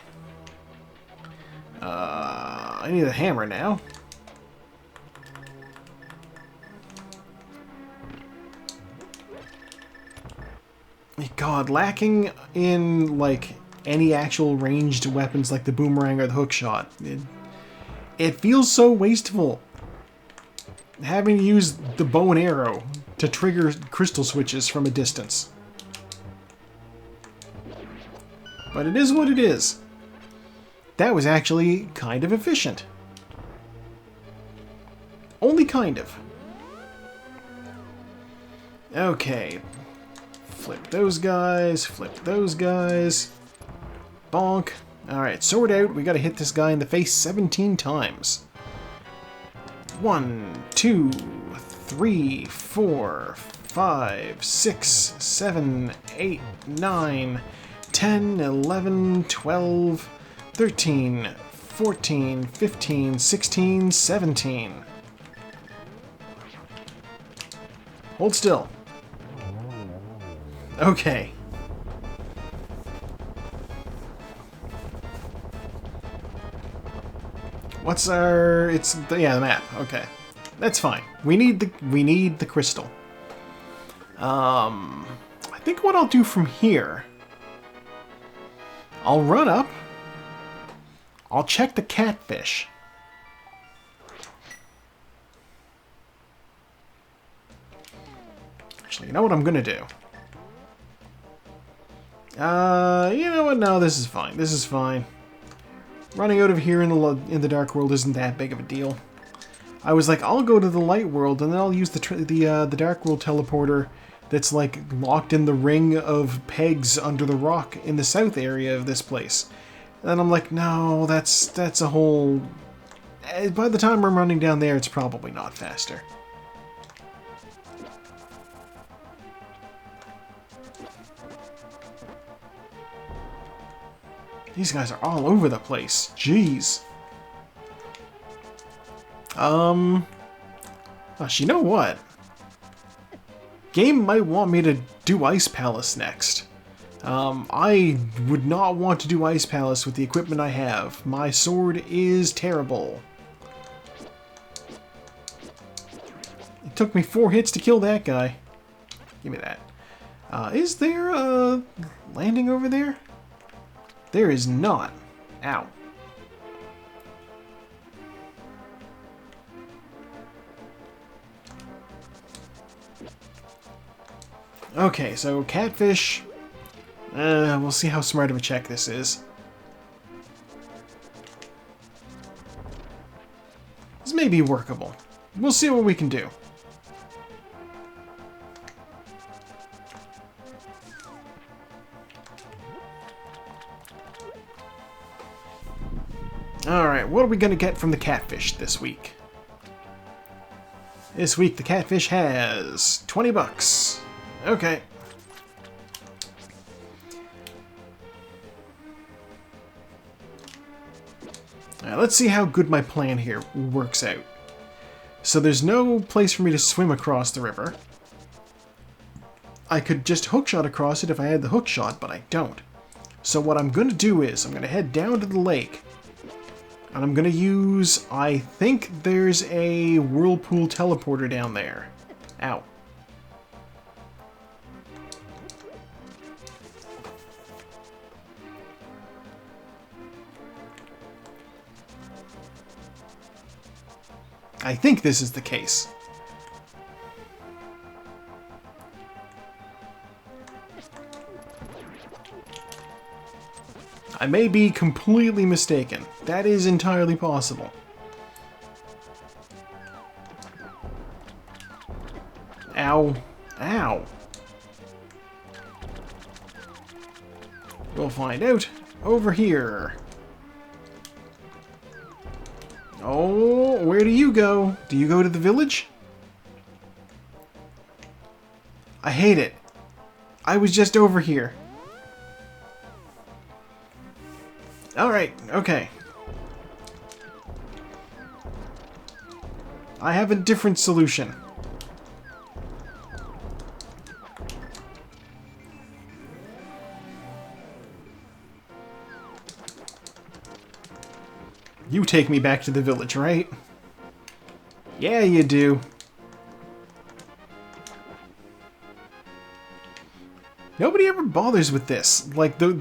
I need a hammer now. God, lacking in, like, any actual ranged weapons like the boomerang or the hookshot. It feels so wasteful. Having to use the bow and arrow to trigger crystal switches from a distance. But it is what it is. That was actually kind of efficient. Only kind of. Okay. Flip those guys, flip those guys. Bonk. Alright, sword out. We gotta hit this guy in the face 17 times. 1, 2, 3, 4, 5, 6, 7, 8, 9, 10, 11, 12, 13, 14, 15, 16, 17. Hold still. Okay. What's our... It's... Yeah, the map. Okay. That's fine. We need the crystal. I think what I'll do from here... I'll run up. I'll check the catfish. Actually, you know what I'm gonna do? You know what? No, this is fine. This is fine. Running out of here in the dark world isn't that big of a deal. I was like, I'll go to the light world and then I'll use the dark world teleporter that's like locked in the ring of pegs under the rock in the south area of this place. And then I'm like, no, that's a whole... By the time I'm running down there, it's probably not faster. These guys are all over the place. Jeez. Gosh, you know what? Game might want me to do Ice Palace next. I would not want to do Ice Palace with the equipment I have. My sword is terrible. It took me 4 hits to kill that guy. Give me that. Is there a landing over there? There is not. Ow. Okay, so catfish. We'll see how smart of a check this is. This may be workable. We'll see what we can do. Alright, what are we going to get from the catfish this week? This week the catfish has 20 bucks. Okay. Alright, let's see how good my plan here works out. So there's no place for me to swim across the river. I could just hookshot across it if I had the hookshot, but I don't. So what I'm going to do is I'm going to head down to the lake. And I'm going to use, I think there's a whirlpool teleporter down there. Ow. I think this is the case. I may be completely mistaken. That is entirely possible. Ow. Ow. We'll find out over here. Oh, where do you go? Do you go to the village? I hate it. I was just over here. Alright, okay. I have a different solution. You take me back to the village, right? Yeah, you do. Nobody ever bothers with this. Like, the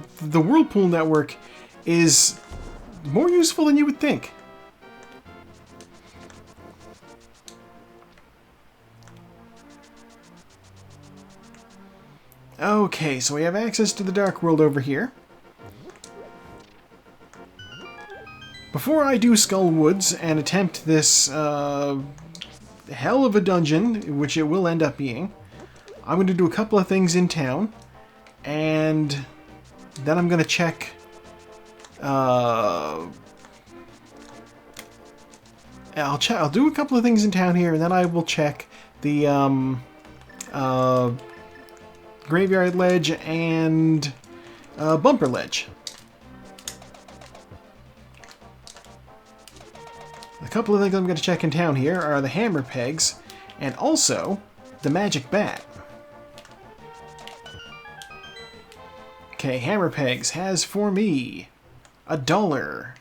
Whirlpool network is more useful than you would think. Okay, so we have access to the Dark World over here. Before I do Skull Woods and attempt this hell of a dungeon, which it will end up being, I'm going to do a couple of things in town, and then I'm going to check... I'll do a couple of things in town here, and then I will check the Graveyard Ledge and Bumper Ledge. A couple of things I'm going to check in town here are the Hammer Pegs and also the Magic Bat. Okay, Hammer Pegs has for me $1.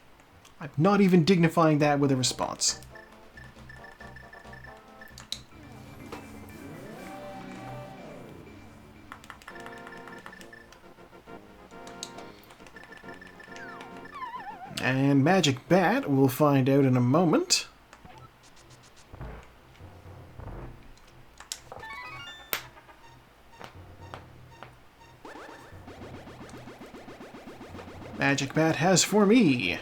I'm not even dignifying that with a response. And Magic Bat, we'll find out in a moment. Magic Bat has for me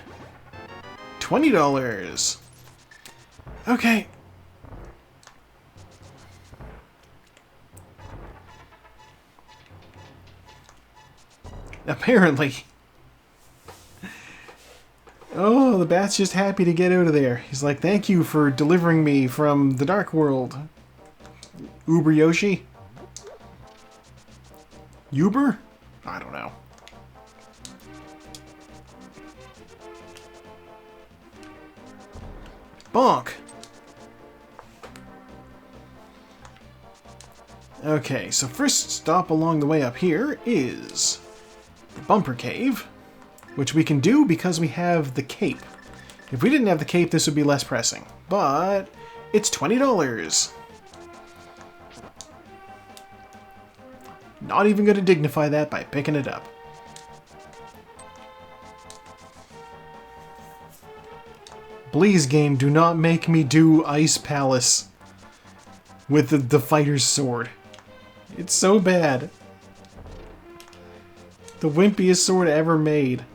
$20. Okay. Apparently. Oh, the bat's just happy to get out of there. He's like, thank you for delivering me from the Dark World. Uber Yoshi? Uber? I don't know. Bonk! Okay, so first stop along the way up here is the Bumper Cave, which we can do because we have the cape. If we didn't have the cape, this would be less pressing. But it's $20. Not even going to dignify that by picking it up. Please, game, do not make me do Ice Palace with the fighter's sword. It's so bad. The wimpiest sword ever made.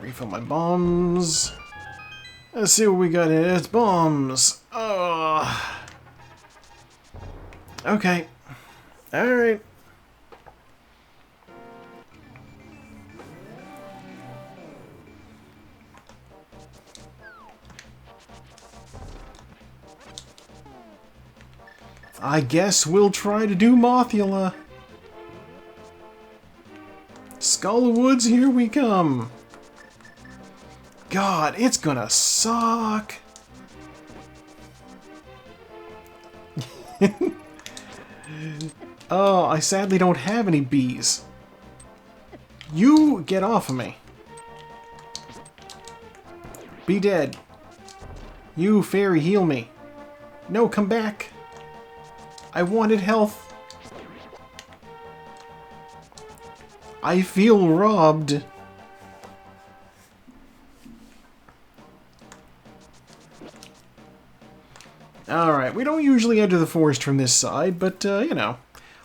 Refill my bombs. Let's see what we got in it. It's bombs. Oh. Okay. Alright. I guess we'll try to do Mothula. Skull of Woods, here we come. God, it's gonna suck. Oh, I sadly don't have any bees. You get off of me. Be dead. You, fairy, heal me. No, come back. I wanted health. I feel robbed. Alright, we don't usually enter the forest from this side, but, you know.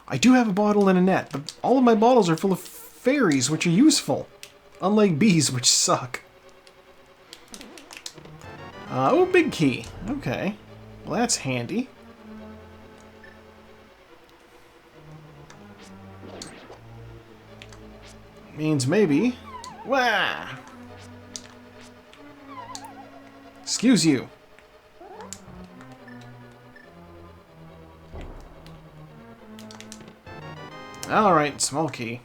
I do have a bottle and a net, but all of my bottles are full of fairies, which are useful. Unlike bees, which suck. Oh, big key. Okay. Well, that's handy. Means maybe... Wah! Excuse you. Alright, small key.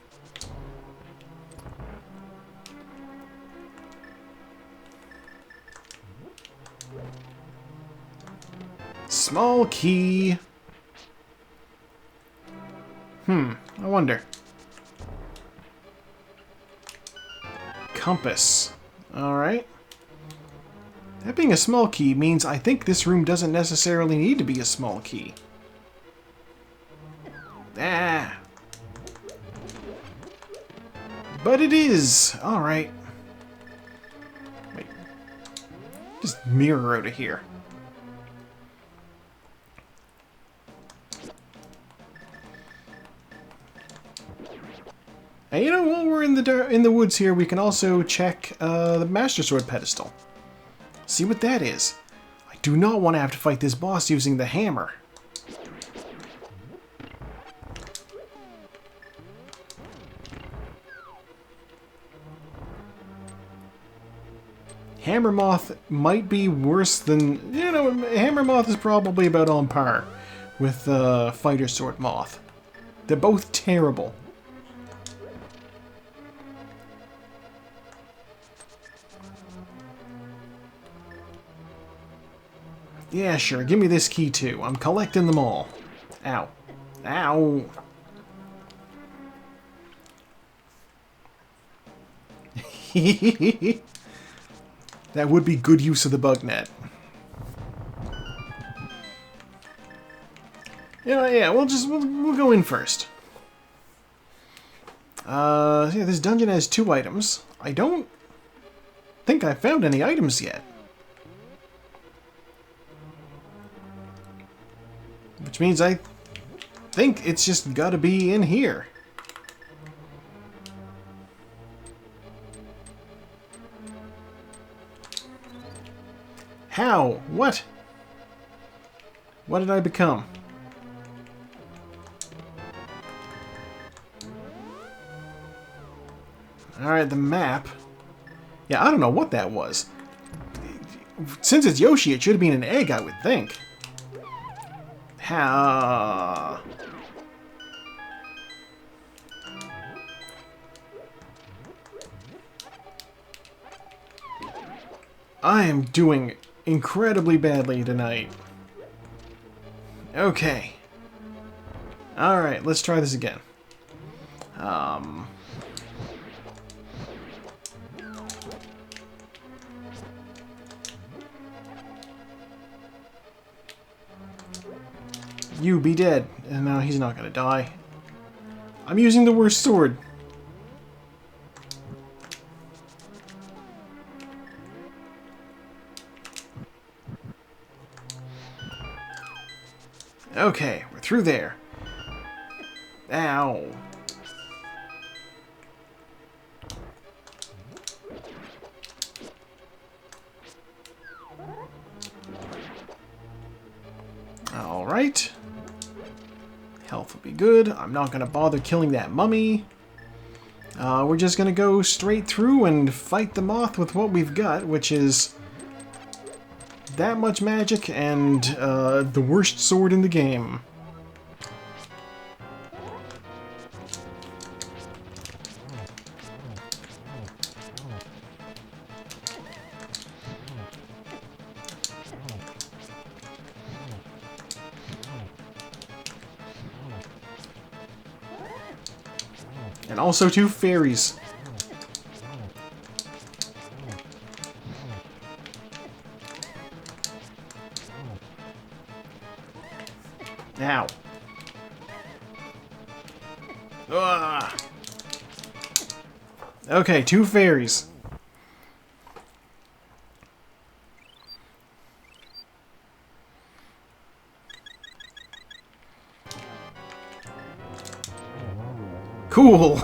Small key. I wonder. Compass. Alright. That being a small key means I think this room doesn't necessarily need to be a small key. Ah. But it is. Alright. Wait. Just mirror out of here. And you know, while we're in the woods here, we can also check the Master Sword pedestal. See what that is. I do not want to have to fight this boss using the hammer. Hammer Moth might be worse than... You know, Hammer Moth is probably about on par with Fighter Sword Moth. They're both terrible. Yeah, sure. Give me this key, too. I'm collecting them all. Ow. Ow. That would be good use of the bug net. Yeah, we'll go in first. Yeah, this dungeon has 2 items. I don't think I found any items yet. Which means I think it's just gotta be in here. How? What? What did I become? Alright, the map. Yeah, I don't know what that was. Since it's Yoshi, it should have been an egg, I would think. How? I am doing incredibly badly tonight. Okay. Alright, let's try this again. You be dead. And no, he's not gonna die. I'm using the worst sword. Okay, we're through there. Ow. Alright. Health will be good. I'm not going to bother killing that mummy. We're just going to go straight through and fight the moth with what we've got, which is that much magic and the worst sword in the game. And also 2 fairies. Ow. Ugh. Okay, 2 fairies. Cool.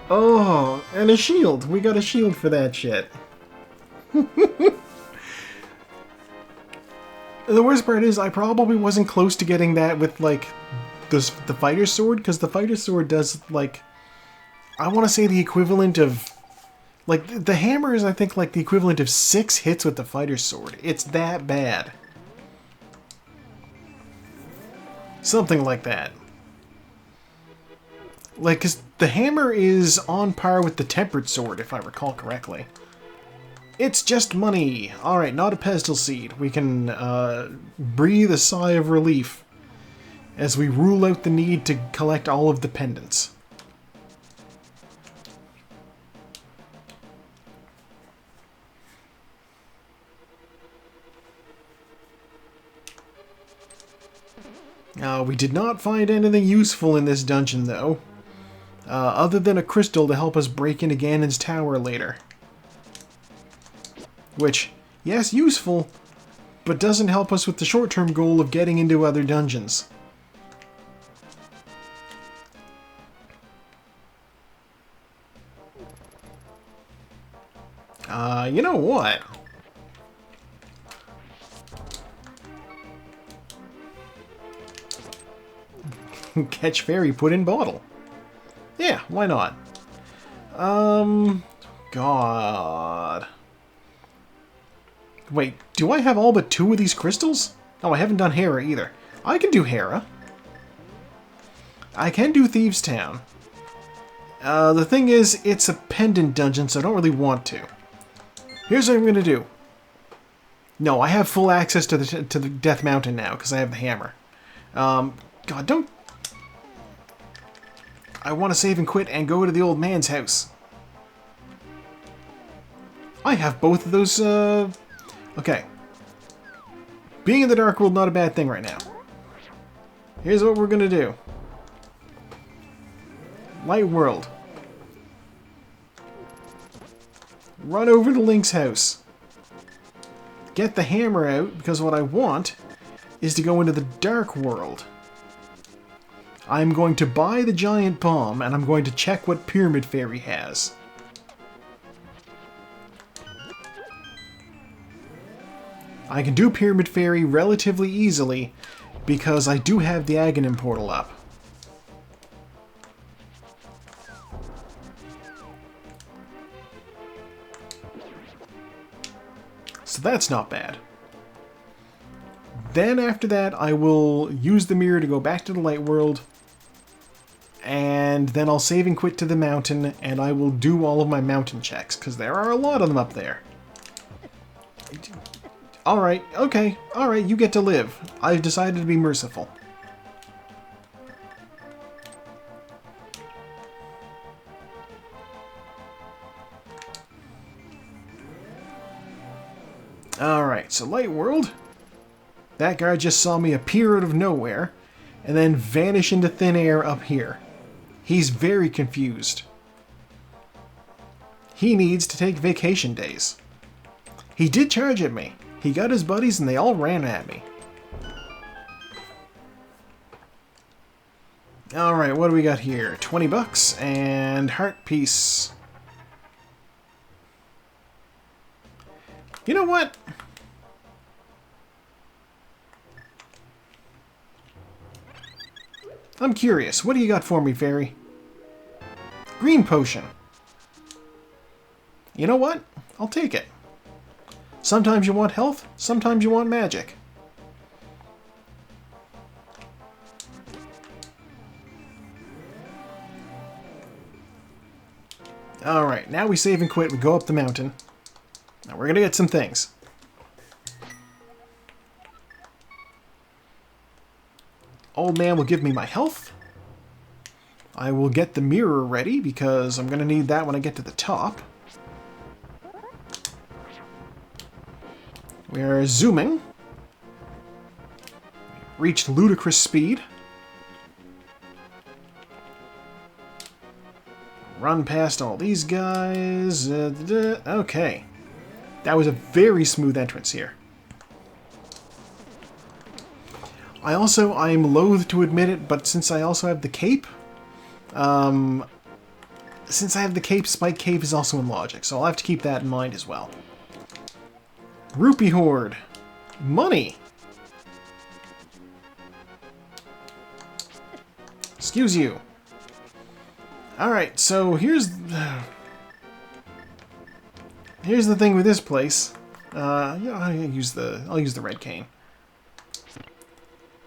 Oh, and a shield. We got a shield for that shit. The worst part is I probably wasn't close to getting that with, like, the fighter sword, because the fighter sword does, like, I want to say the equivalent of, like, the hammer is, I think, like, the equivalent of 6 hits with the fighter sword. It's that bad. Something like that. Like, because the hammer is on par with the tempered sword, if I recall correctly. It's just money! Alright, not a pestle seed. We can breathe a sigh of relief as we rule out the need to collect all of the pendants. We did not find anything useful in this dungeon, though. Other than a crystal to help us break into Ganon's tower later. Which, yes, useful, but doesn't help us with the short-term goal of getting into other dungeons. You know what? Catch fairy, put in bottle. Yeah, why not? God. Wait, do I have all but 2 of these crystals? Oh, I haven't done Hera either. I can do Hera. I can do Thieves' Town. The thing is, it's a pendant dungeon, so I don't really want to. Here's what I'm going to do. No, I have full access to the Death Mountain now, because I have the hammer. God, don't... I want to save and quit and go to the old man's house. I have both of those, Okay. Being in the Dark World, not a bad thing right now. Here's what we're gonna do. Light World. Run over to Link's house. Get the hammer out, because what I want is to go into the Dark World. I'm going to buy the giant bomb, and I'm going to check what Pyramid Fairy has. I can do Pyramid Fairy relatively easily, because I do have the Aghanim portal up. So that's not bad. Then after that, I will use the mirror to go back to the Light World, and then I'll save and quit to the mountain, and I will do all of my mountain checks, because there are a lot of them up there. Alright, okay, alright, you get to live. I've decided to be merciful. Alright, so Light World. That guy just saw me appear out of nowhere, and then vanish into thin air up here. He's very confused. He needs to take vacation days. He did charge at me. He got his buddies and they all ran at me. Alright, what do we got here? 20 bucks and heart piece. You know what? I'm curious. What do you got for me, Fairy? Green potion. You know what? I'll take it. Sometimes you want health, sometimes you want magic. Alright, now we save and quit, we go up the mountain. Now we're gonna get some things. Old man will give me my health. I will get the mirror ready, because I'm gonna need that when I get to the top. We are zooming. Reached ludicrous speed. Run past all these guys. Okay. That was a very smooth entrance here. I'm loath to admit it, but since I also have the cape, Spike Cave is also in logic, so I'll have to keep that in mind as well. Rupee Hoard. Money! Excuse you. Alright, so here's the thing with this place. Yeah, I'll use the red cane.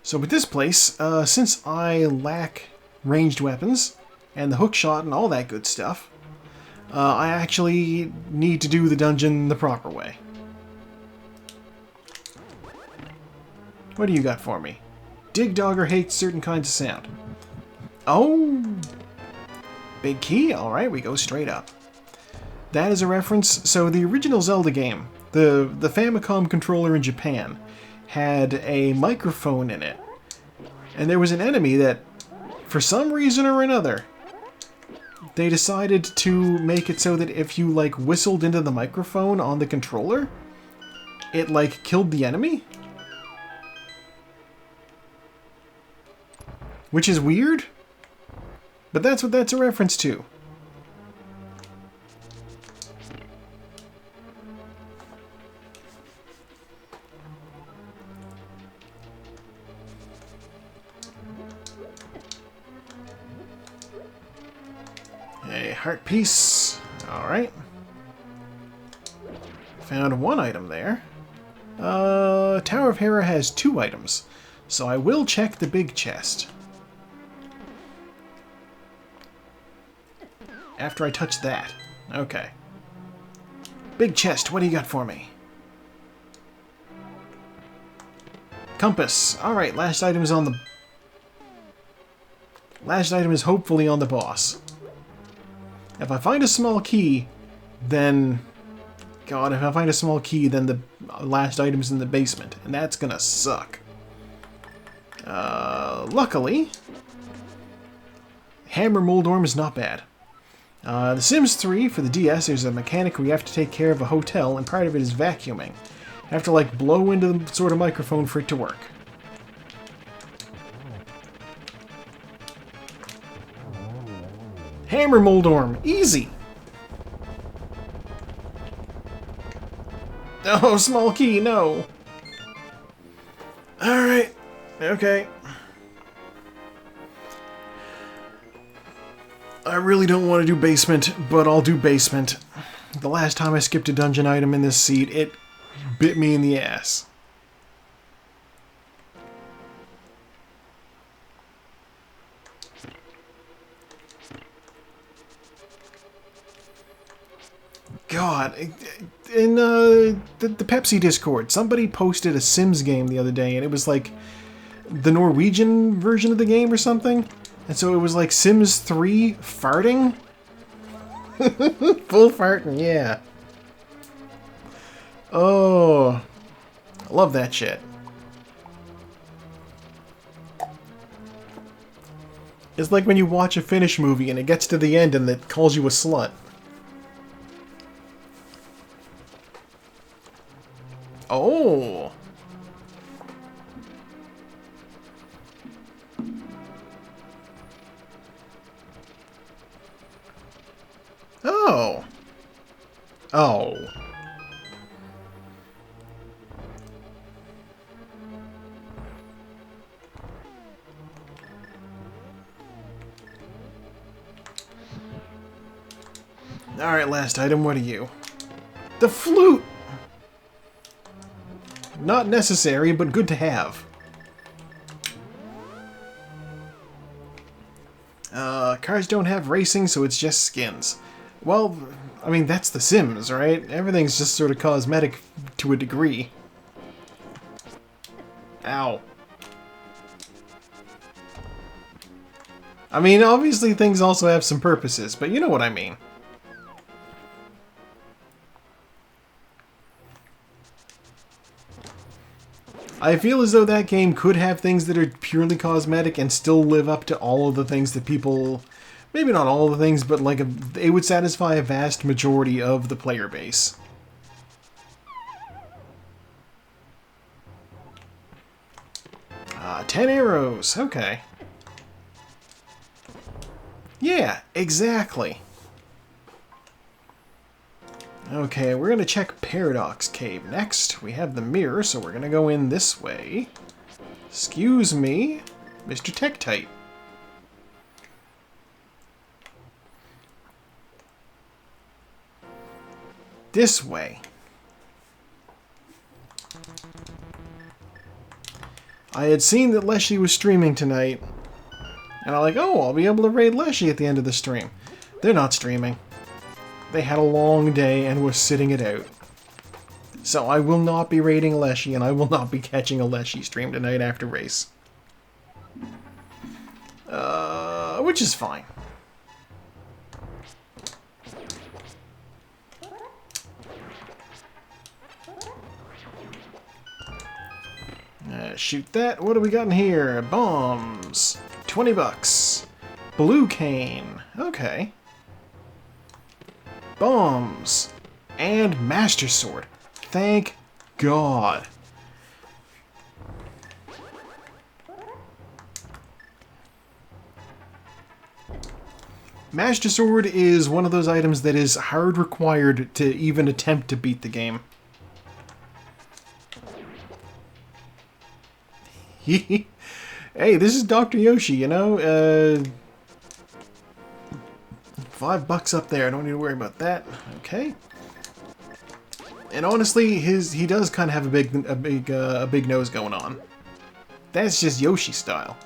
So with this place, since I lack ranged weapons and the hook shot and all that good stuff, I actually need to do the dungeon the proper way. What do you got for me? Dig Dogger hates certain kinds of sound. Oh! Big key? Alright, we go straight up. That is a reference. So the original Zelda game, the Famicom controller in Japan, had a microphone in it. And there was an enemy that, for some reason or another, they decided to make it so that if you, like, whistled into the microphone on the controller, it, like, killed the enemy? Which is weird, but that's what that's a reference to. A heart piece. Alright. Found one item there. Tower of Hera has 2 items, so I will check the big chest. After I touch that. Okay. Big chest, what do you got for me? Compass. Alright, last item is on the... Last item is hopefully on the boss. If I find a small key, then... God, if I find a small key, then the last item's in the basement. And that's gonna suck. Luckily... Hammer Moldorm is not bad. The Sims 3, for the DS, there's a mechanic where you have to take care of a hotel, and part of it is vacuuming. You have to, like, blow into the sort of microphone for it to work. Hammer Moldorm! Easy! Oh, small key, no! Alright. Okay. I really don't want to do basement, but I'll do basement. The last time I skipped a dungeon item in this seed, it bit me in the ass. God, in the Pepsi Discord, somebody posted a Sims game the other day, and it was like the Norwegian version of the game or something. And so it was like Sims 3 farting? Full farting, yeah. Oh, I love that shit. It's like when you watch a Finnish movie and it gets to the end and it calls you a slut. Oh. Oh. Oh. Alright, last item, what are you? The flute! Not necessary, but good to have. Cars don't have racing, so it's just skins. Well, I mean, that's The Sims, right? Everything's just sort of cosmetic to a degree. Ow. I mean, obviously things also have some purposes, but you know what I mean. I feel as though that game could have things that are purely cosmetic and still live up to all of the things that people... Maybe not all of the things, but like it would satisfy a vast majority of the player base. 10 arrows, okay. Yeah, exactly. Okay, we're going to check Paradox Cave next. We have the mirror, so we're going to go in this way. Excuse me, Mr. Tektite. This way. I had seen that Leshy was streaming tonight, and I'm like, oh, I'll be able to raid Leshy at the end of the stream. They're not streaming. They had a long day and were sitting it out. So I will not be raiding a Leshy, and I will not be catching a Leshy stream tonight after race. Which is fine. Shoot that. What do we got in here? Bombs. 20 bucks. Blue cane. Okay. Bombs. And Master Sword. Thank God. Master Sword is one of those items that is hard required to even attempt to beat the game. Hey, this is Dr. Yoshi, you know? $5 up there. I don't need to worry about that. Okay. And honestly, he does kind of have a big nose going on. That's just Yoshi style.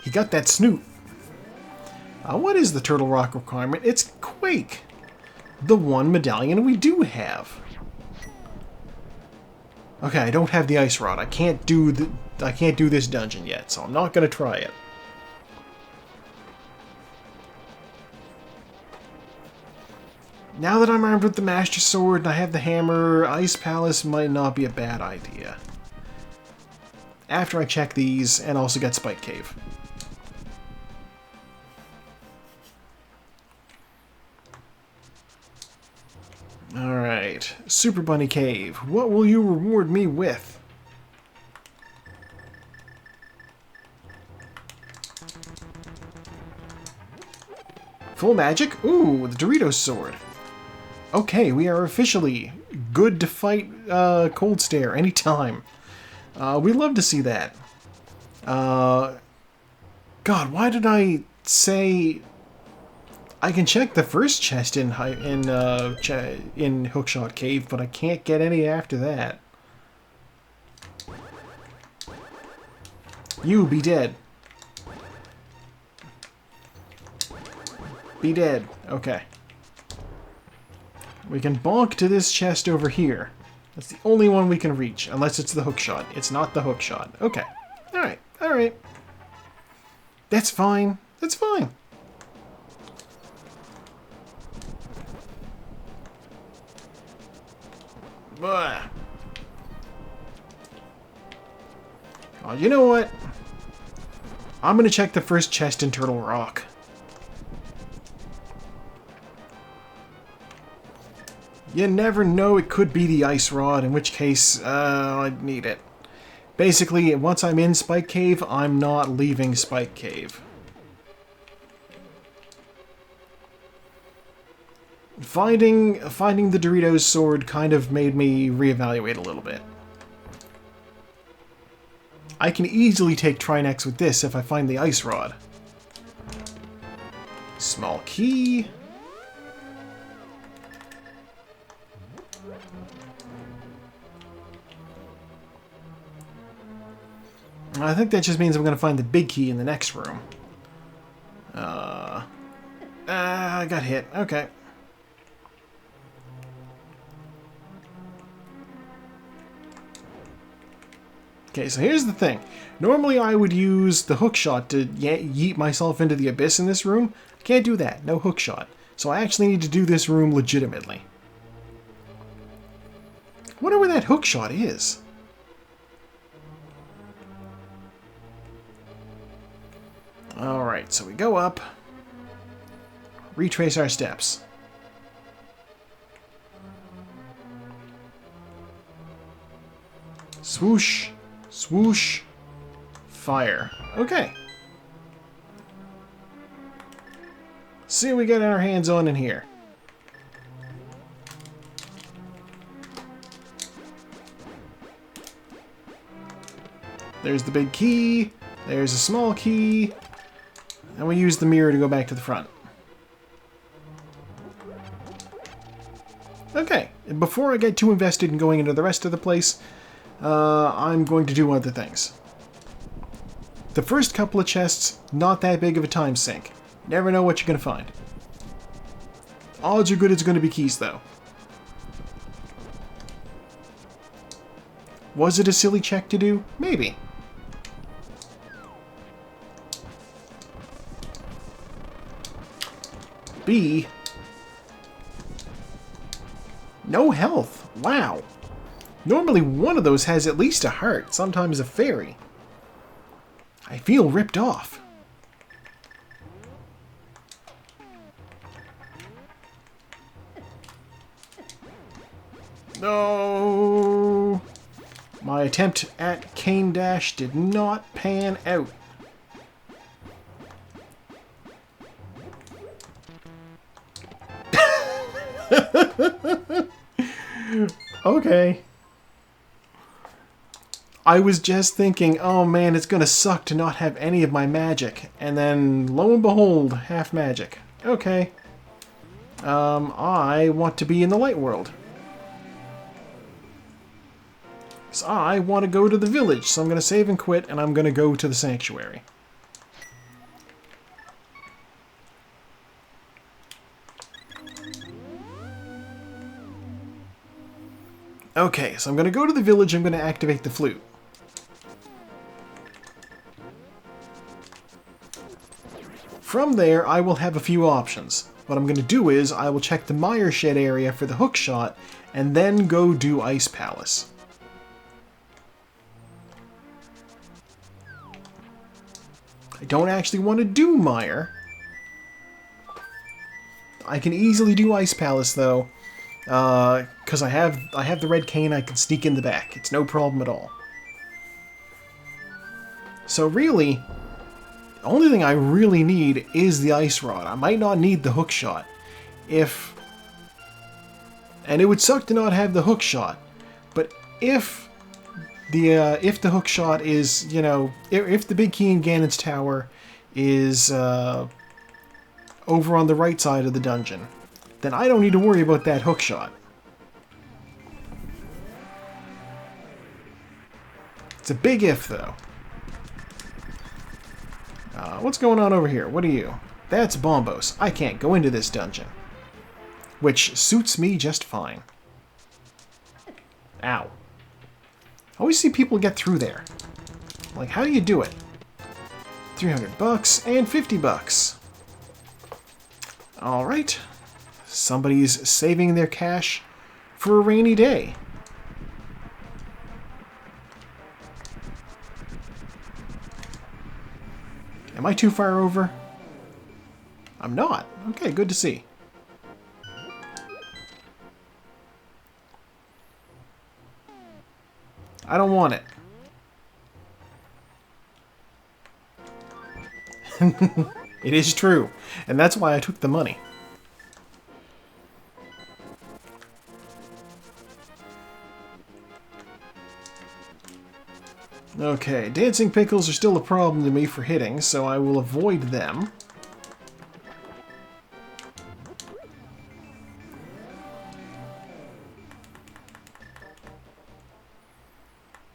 He got that snoot. What is the Turtle Rock requirement? It's Quake. The one medallion we do have. Okay, I don't have the ice rod. I can't do this dungeon yet, so I'm not gonna try it. Now that I'm armed with the Master Sword and I have the hammer, Ice Palace might not be a bad idea. After I check these and also get Spike Cave. Alright, Super Bunny Cave. What will you reward me with? Full magic? Ooh, the Doritos sword. Okay, we are officially good to fight Cold Stare anytime. We love to see that. God, why did I say... I can check the first chest in Hookshot Cave, but I can't get any after that. You be dead. Be dead. Okay. We can bonk to this chest over here. That's the only one we can reach, unless it's the hookshot. It's not the hookshot. Okay. Alright. Alright. That's fine. That's fine. Blah. Oh, you know what? I'm gonna check the first chest in Turtle Rock. You never know, it could be the ice rod, in which case, I'd need it. Basically, once I'm in Spike Cave, I'm not leaving Spike Cave. Finding the Doritos sword kind of made me reevaluate a little bit. I can easily take Trinex with this if I find the ice rod. Small key. I think that just means I'm going to find the big key in the next room. I got hit. Okay. Okay, so here's the thing. Normally I would use the hookshot to yeet myself into the abyss in this room. I can't do that. No hookshot. So I actually need to do this room legitimately. Wonder where that hookshot is. Alright, so we go up. Retrace our steps. Swoosh. Swoosh. Fire. Okay. See what we got our hands on in here. There's the big key. There's a small key. And we use the mirror to go back to the front. Okay. And before I get too invested in going into the rest of the place, I'm going to do other things. The first couple of chests, not that big of a time sink. Never know what you're going to find. Odds are good it's going to be keys, though. Was it a silly check to do? Maybe. B. No health. Wow. Normally one of those has at least a heart, sometimes a fairy. I feel ripped off. No. My attempt at Cane Dash did not pan out. Okay. I was just thinking, oh man, it's gonna suck to not have any of my magic. And then, lo and behold, half magic. Okay. I want to be in the light world. So I want to go to the village, so I'm gonna save and quit, and I'm gonna go to the sanctuary. Okay, so I'm going to go to the village, I'm going to activate the flute. From there, I will have a few options. What I'm going to do is, I will check the Mire Shed area for the hook shot, and then go do Ice Palace. I don't actually want to do Mire. I can easily do Ice Palace, though. Because I have the red cane, I can sneak in the back. It's no problem at all. So really, the only thing I really need is the Ice Rod. I might not need the hook shot. And it would suck to not have the hook shot. But if the hook shot is, you know, if the big key in Ganon's tower is over on the right side of the dungeon, then I don't need to worry about that hook shot. It's a big if, though. What's going on over here? What are you? That's Bombos. I can't go into this dungeon. Which suits me just fine. Ow. I always see people get through there. Like, how do you do it? 300 bucks and 50 bucks. Alright. Somebody's saving their cash for a rainy day. Am I too far over? I'm not. Okay, good to see. I don't want it. It is true, and that's why I took the money. Okay, dancing pickles are still a problem to me for hitting, so I will avoid them.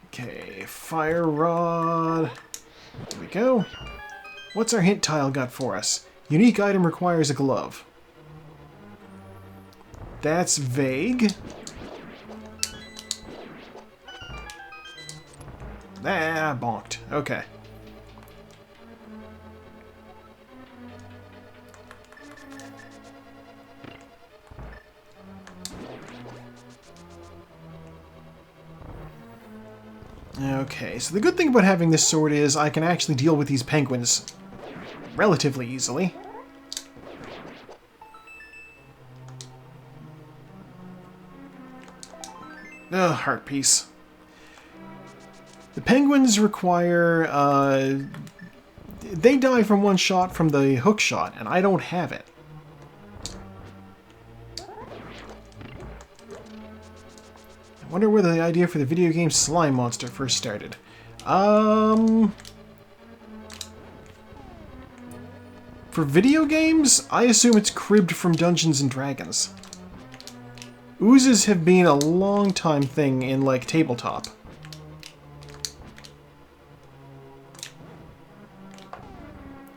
Okay, fire rod. There we go. What's our hint tile got for us? Unique item requires a glove. That's vague. Ah, bonked. Okay. Okay, so the good thing about having this sword is I can actually deal with these penguins relatively easily. Ugh, heart piece. The penguins require, they die from one shot from the hook shot, and I don't have it. I wonder where the idea for the video game Slime Monster first started. For video games, I assume it's cribbed from Dungeons and Dragons. Oozes have been a long time thing in, like, tabletop.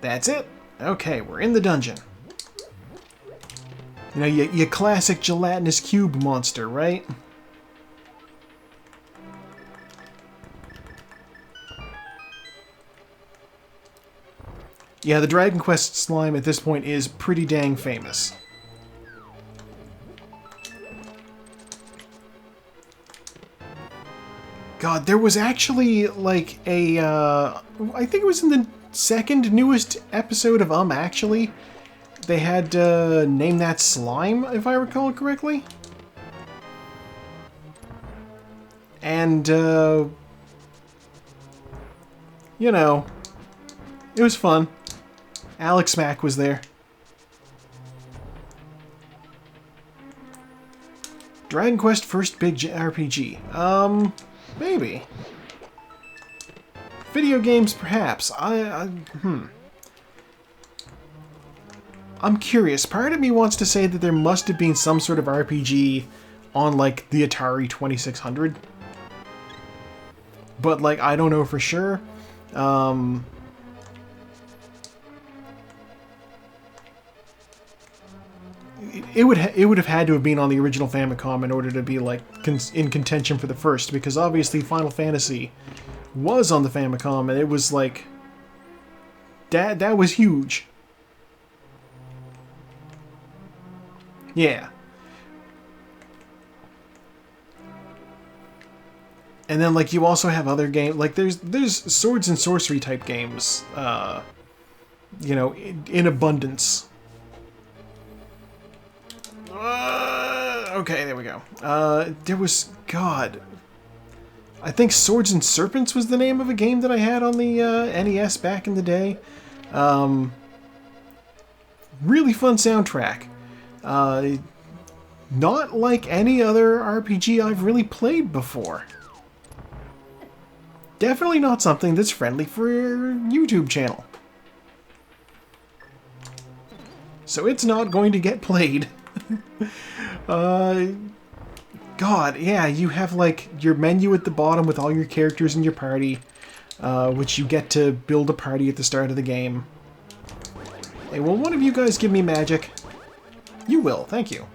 That's it. Okay, we're in the dungeon. You know, your classic gelatinous cube monster, right? Yeah, the Dragon Quest slime at this point is pretty dang famous. God, there was actually, like, a, I think it was in the second newest episode of Actually. They had, Name That Slime, if I recall correctly. And, you know, it was fun. Alex Mack was there. Dragon Quest first big RPG. Maybe. Video games, perhaps. I'm curious. Part of me wants to say that there must have been some sort of RPG on, like, the Atari 2600. But, like, I don't know for sure. It would have had to have been on the original Famicom in order to be, like, in contention for the first, because obviously Final Fantasy was on the Famicom, and it was, like, that was huge. Yeah. And then, like, you also have other games, like, there's swords and sorcery type games, you know, in abundance. Okay, there we go. There was... God. I think Swords and Serpents was the name of a game that I had on the NES back in the day. Really fun soundtrack. Not like any other RPG I've really played before. Definitely not something that's friendly for your YouTube channel. So it's not going to get played. God, yeah, you have, like, your menu at the bottom with all your characters in your party, which you get to build a party at the start of the game. Hey, will one of you guys give me magic? You will, thank you.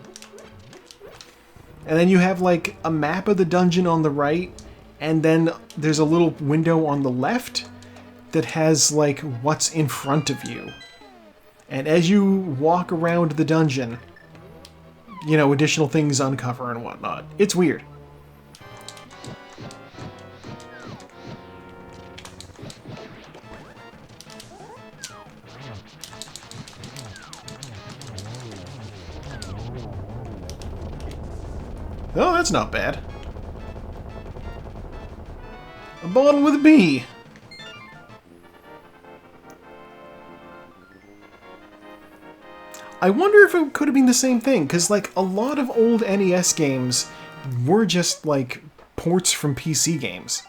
And then you have, like, a map of the dungeon on the right, and then there's a little window on the left that has, like, what's in front of you. And as you walk around the dungeon, you know, additional things uncover and whatnot. It's weird. Oh, that's not bad. A bottle with a bee. I wonder if it could have been the same thing, because, like, a lot of old NES games were just, like, ports from PC games.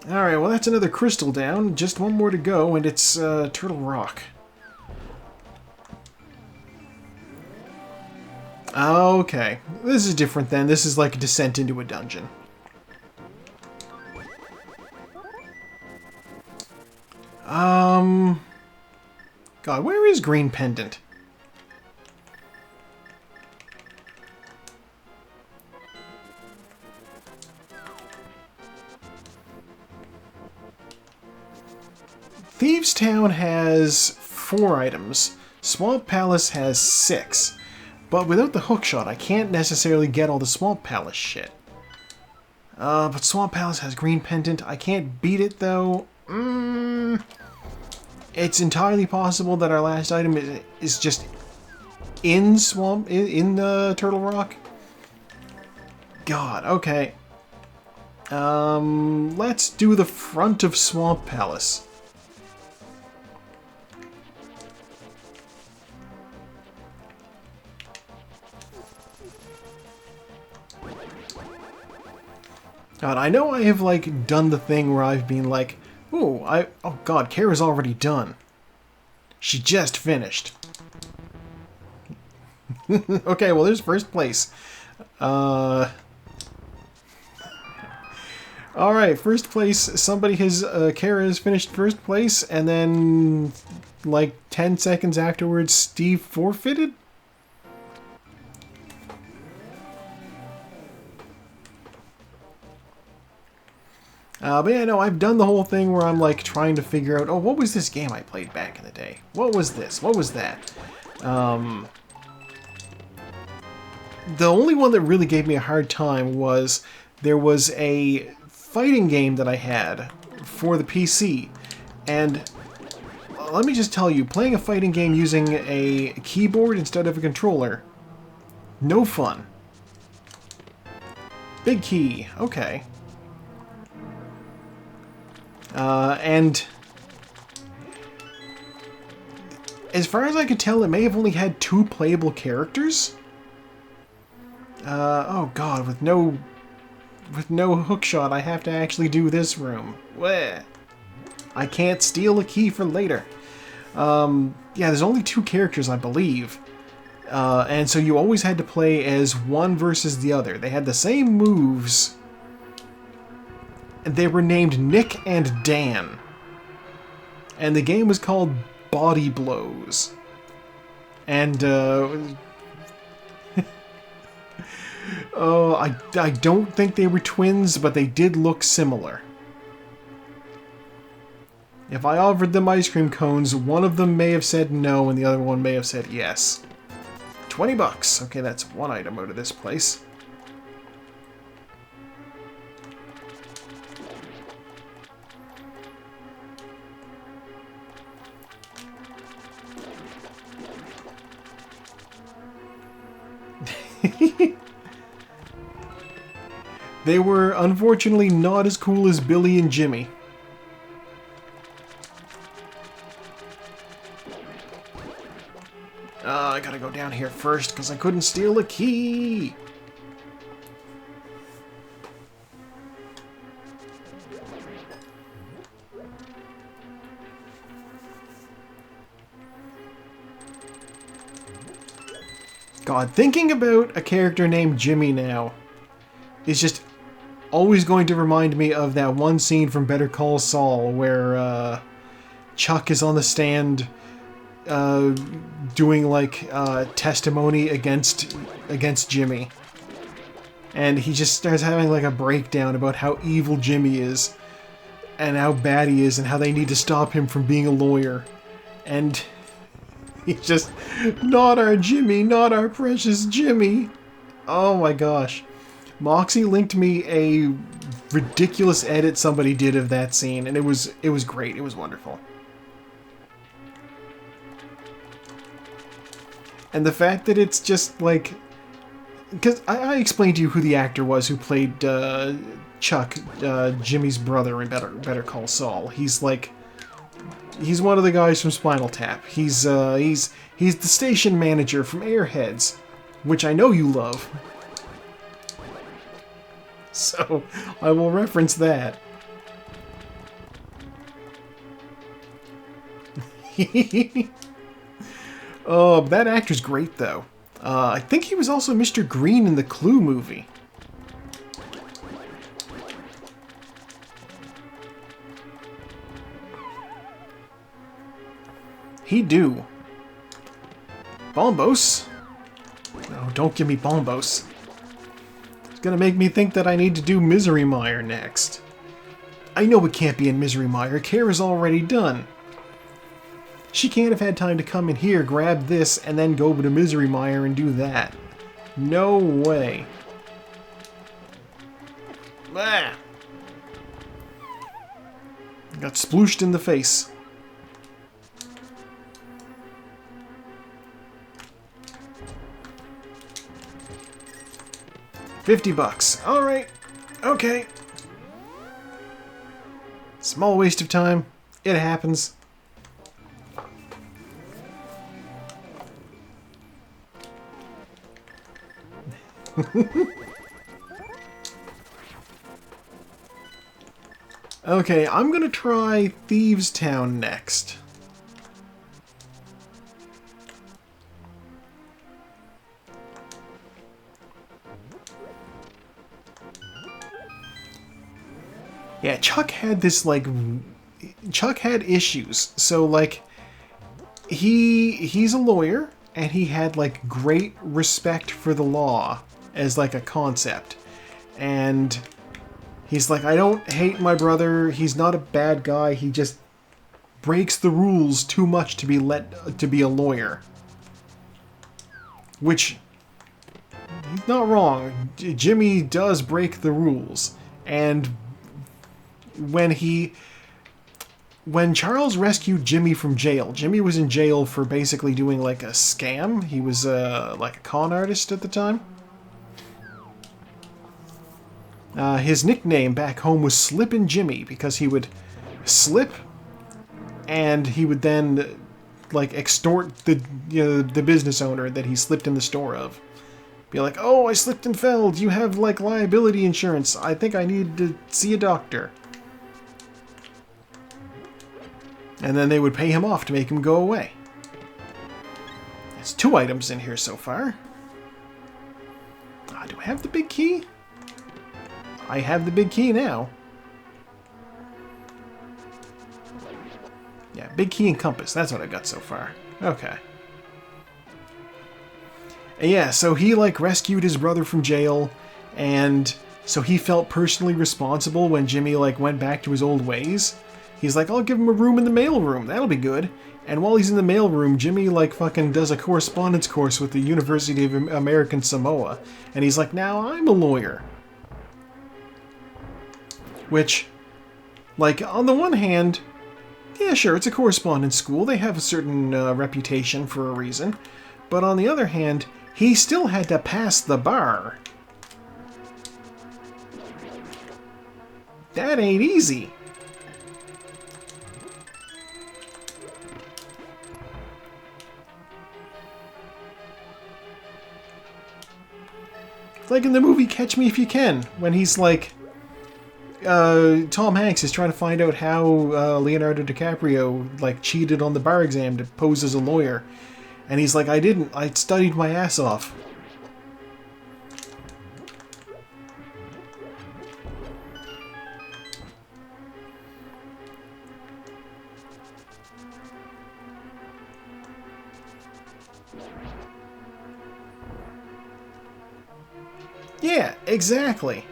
Alright, well, that's another crystal down. Just one more to go, and it's Turtle Rock. Okay. This is different then. This is like a descent into a dungeon. God, where is Green Pendant? Thieves' Town has 4 items. Swamp Palace has 6. But without the hookshot, I can't necessarily get all the Swamp Palace shit. But Swamp Palace has Green Pendant. I can't beat it, though. It's entirely possible that our last item is just in the Turtle Rock. God, okay. Let's do the front of Swamp Palace. God, I know I have, like, done the thing where I've been like, oh god, Kara's already done. She just finished. Okay, well, there's first place. Alright, first place. Somebody has... Kara has finished first place, and then... like 10 seconds afterwards, Steve forfeited? But yeah, no, I've done the whole thing where I'm like trying to figure out, oh, what was this game I played back in the day? What was this? What was that? The only one that really gave me a hard time was there was a fighting game that I had for the PC. And let me just tell you, playing a fighting game using a keyboard instead of a controller, no fun. Big key, okay. And as far as I could tell, it may have only had 2 playable characters. Oh god, with no hookshot, I have to actually do this room. Bleh. I can't steal a key for later. Yeah, there's only 2 characters, I believe. And so you always had to play as one versus the other. They had the same moves. They were named Nick and Dan. And the game was called Body Blows. And, oh, I don't think they were twins, but they did look similar. If I offered them ice cream cones, one of them may have said no and the other one may have said yes. 20 bucks. Okay, that's one item out of this place. They were unfortunately not as cool as Billy and Jimmy. I gotta go down here first because I couldn't steal a key. God, thinking about a character named Jimmy now is just always going to remind me of that one scene from Better Call Saul where Chuck is on the stand doing like testimony against Jimmy, and he just starts having like a breakdown about how evil Jimmy is and how bad he is and how they need to stop him from being a lawyer. And he's just, not our Jimmy, not our precious Jimmy. Oh my gosh. Moxie linked me a ridiculous edit somebody did of that scene, and it was great. It was wonderful. And the fact that it's just like, because I explained to you who the actor was who played Chuck, Jimmy's brother in Better Call Saul. He's like, he's one of the guys from Spinal Tap. He's the station manager from Airheads, which I know you love. So I will reference that. Oh, that actor's great though. I think he was also Mr. Green in the Clue movie. He do. Bombos? No, don't give me Bombos. It's gonna make me think that I need to do Misery Mire next. I know it can't be in Misery Mire. Kara's already done. She can't have had time to come in here, grab this, and then go to Misery Mire and do that. No way. Ah. Got splooshed in the face. $50. Alright. Okay. Small waste of time. It happens. Okay, I'm gonna try Thieves Town next. Yeah, Chuck had this, like... Chuck had issues. So, like, he's a lawyer, and he had, like, great respect for the law as, like, a concept. And he's like, I don't hate my brother. He's not a bad guy. He just breaks the rules too much to be a lawyer. Which, he's not wrong. Jimmy does break the rules. And when Charles rescued Jimmy from jail, Jimmy was in jail for basically doing like a scam. He was like a con artist at the time. His nickname back home was Slippin' Jimmy because he would slip and he would then like extort the business owner that he slipped in the store of. Be like, oh, I slipped and fell. Do you have like liability insurance? I think I need to see a doctor. And then they would pay him off to make him go away. There's 2 items in here so far. Do I have the big key? I have the big key now. Yeah, big key and compass. That's what I got so far. Okay. And yeah, so he like rescued his brother from jail, and so he felt personally responsible when Jimmy like went back to his old ways. He's like, I'll give him a room in the mail room. That'll be good. And while he's in the mail room, Jimmy like fucking does a correspondence course with the University of American Samoa. And he's like, now I'm a lawyer. Which, like, on the one hand, yeah, sure, it's a correspondence school. They have a certain reputation for a reason. But on the other hand, he still had to pass the bar. That ain't easy. Like in the movie Catch Me If You Can, when he's like, Tom Hanks is trying to find out how Leonardo DiCaprio like cheated on the bar exam to pose as a lawyer. And he's like, I didn't. I studied my ass off. Yeah, exactly.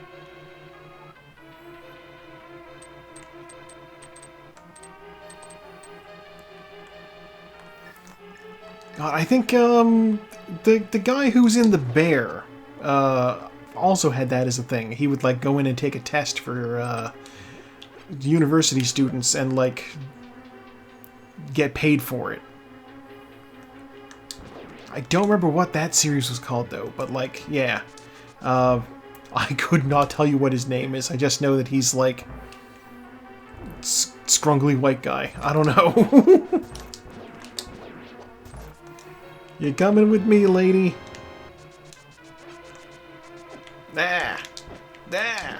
God, I think the guy who's in The Bear also had that as a thing. He would like go in and take a test for university students and like get paid for it. I don't remember what that series was called though, but like, yeah. I could not tell you what his name is. I just know that he's like scrungly white guy. I don't know. You coming with me, lady? Nah. Nah.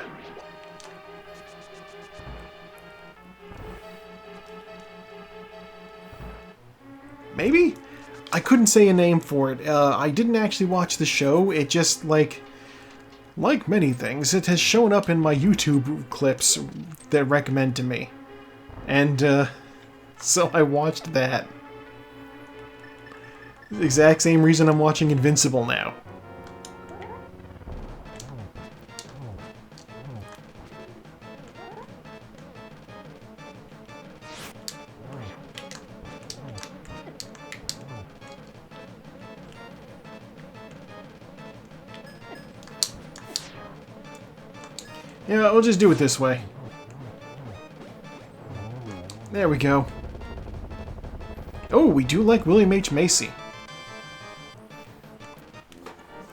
Maybe? I couldn't say a name for it. I didn't actually watch the show. It just, like many things, it has shown up in my YouTube clips that recommend to me. And, so I watched that. The exact same reason I'm watching Invincible now. Yeah, we'll just do it this way. There we go. Oh, we do like William H. Macy.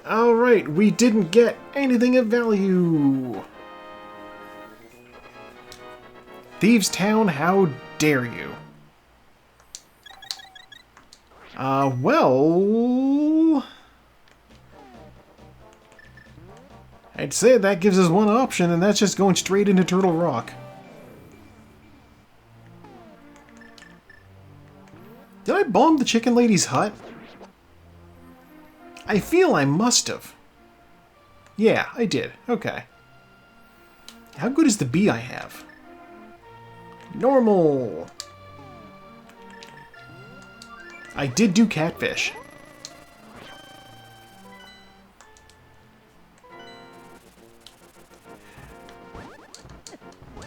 Alright, we didn't get anything of value. Thieves' Town, how dare you? Well... I'd say that gives us one option, and that's just going straight into Turtle Rock. Did I bomb the chicken lady's hut? I feel I must have. Yeah, I did. Okay. How good is the bee I have? Normal. I did do catfish.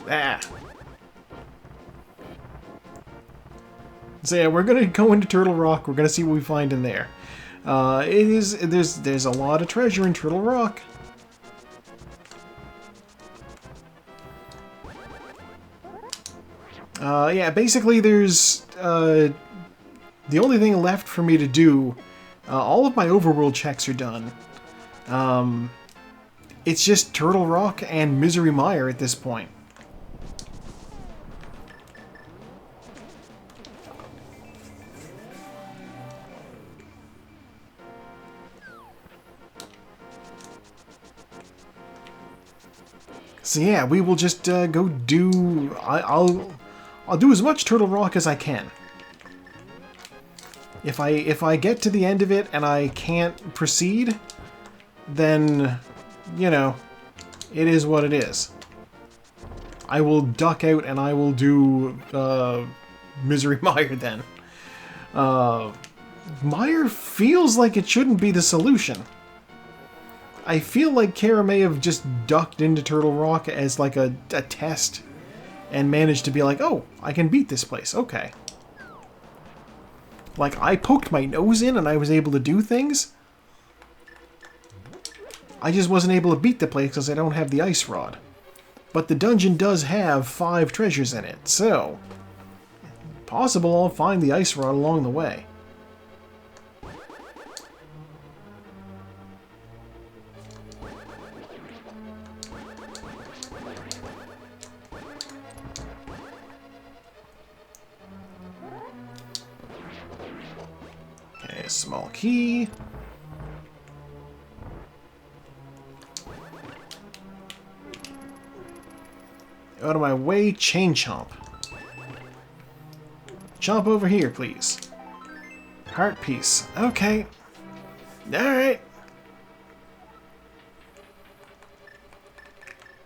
Ah. So yeah, we're gonna go into Turtle Rock. We're gonna see what we find in there. There's a lot of treasure in Turtle Rock. Yeah, basically there's the only thing left for me to do. All of my overworld checks are done. It's just Turtle Rock and Misery Mire at this point. So yeah, we will just go do. I'll do as much Turtle Rock as I can. If I get to the end of it and I can't proceed, then you know, it is what it is. I will duck out and I will do Misery Mire then. Mire feels like it shouldn't be the solution. I feel like Kara may have just ducked into Turtle Rock as like a test and managed to be like, oh, I can beat this place, okay. Like, I poked my nose in and I was able to do things. I just wasn't able to beat the place because I don't have the ice rod. But the dungeon does have 5 treasures in it, so possible I'll find the ice rod along the way. Okay, small key. Out of my way, chain chomp. Chomp over here, please. Heart piece. Okay. Alright.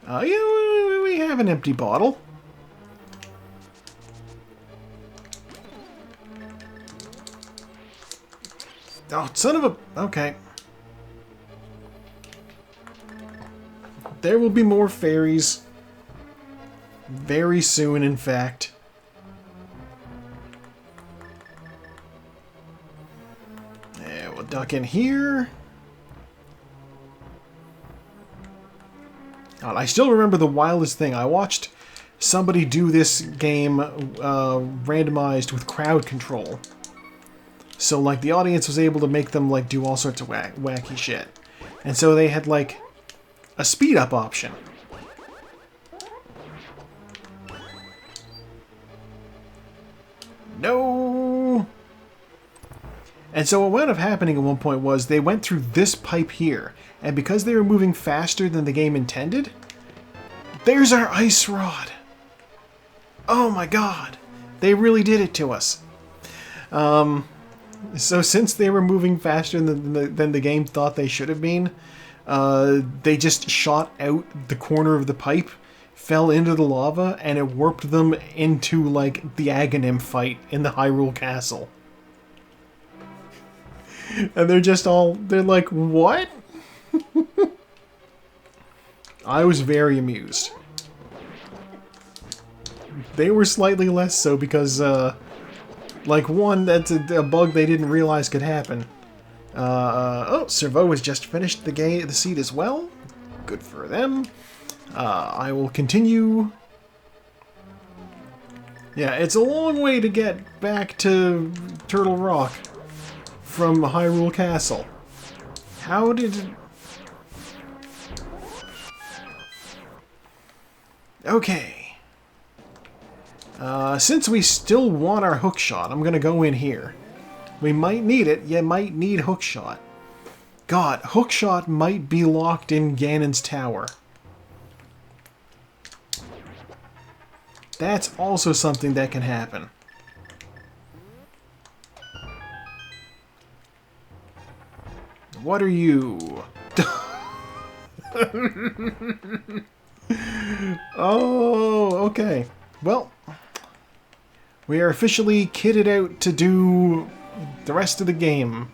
Yeah, we have an empty bottle. Oh, son of a... Okay. There will be more fairies. Very soon, in fact. Yeah, we'll duck in here. God, I still remember the wildest thing. I watched somebody do this game randomized with crowd control. So, like, the audience was able to make them, like, do all sorts of wacky shit. And so they had, like, a speed-up option. No! And so what wound up happening at one point was they went through this pipe here, and because they were moving faster than the game intended, there's our ice rod! Oh my god! They really did it to us. So since they were moving faster than the game thought they should have been, they just shot out the corner of the pipe, fell into the lava, and it warped them into, like, the Aghanim fight in the Hyrule Castle. And they're like, what? I was very amused. They were slightly less so because, like, one, that's a bug they didn't realize could happen. Oh, Servo has just finished the seed as well. Good for them. I will continue. Yeah, it's a long way to get back to Turtle Rock from Hyrule Castle. How did... Okay. Since we still want our hookshot, I'm gonna go in here. We might need it. You might need hookshot. God, hookshot might be locked in Ganon's tower. That's also something that can happen. What are you? Oh, okay. Well, we are officially kitted out to do the rest of the game.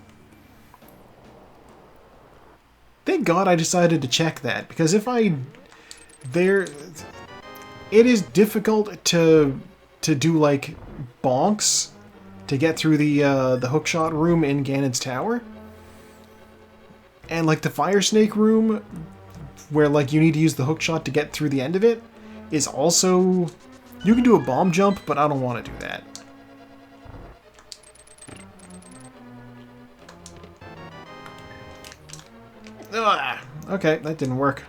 Thank God I decided to check that, because if I... It is difficult to do, like, bonks to get through the hookshot room in Ganon's Tower. And, like, the Fire Snake room, where, like, you need to use the hookshot to get through the end of it, is also... You can do a bomb jump, but I don't want to do that. Ugh. Okay, that didn't work.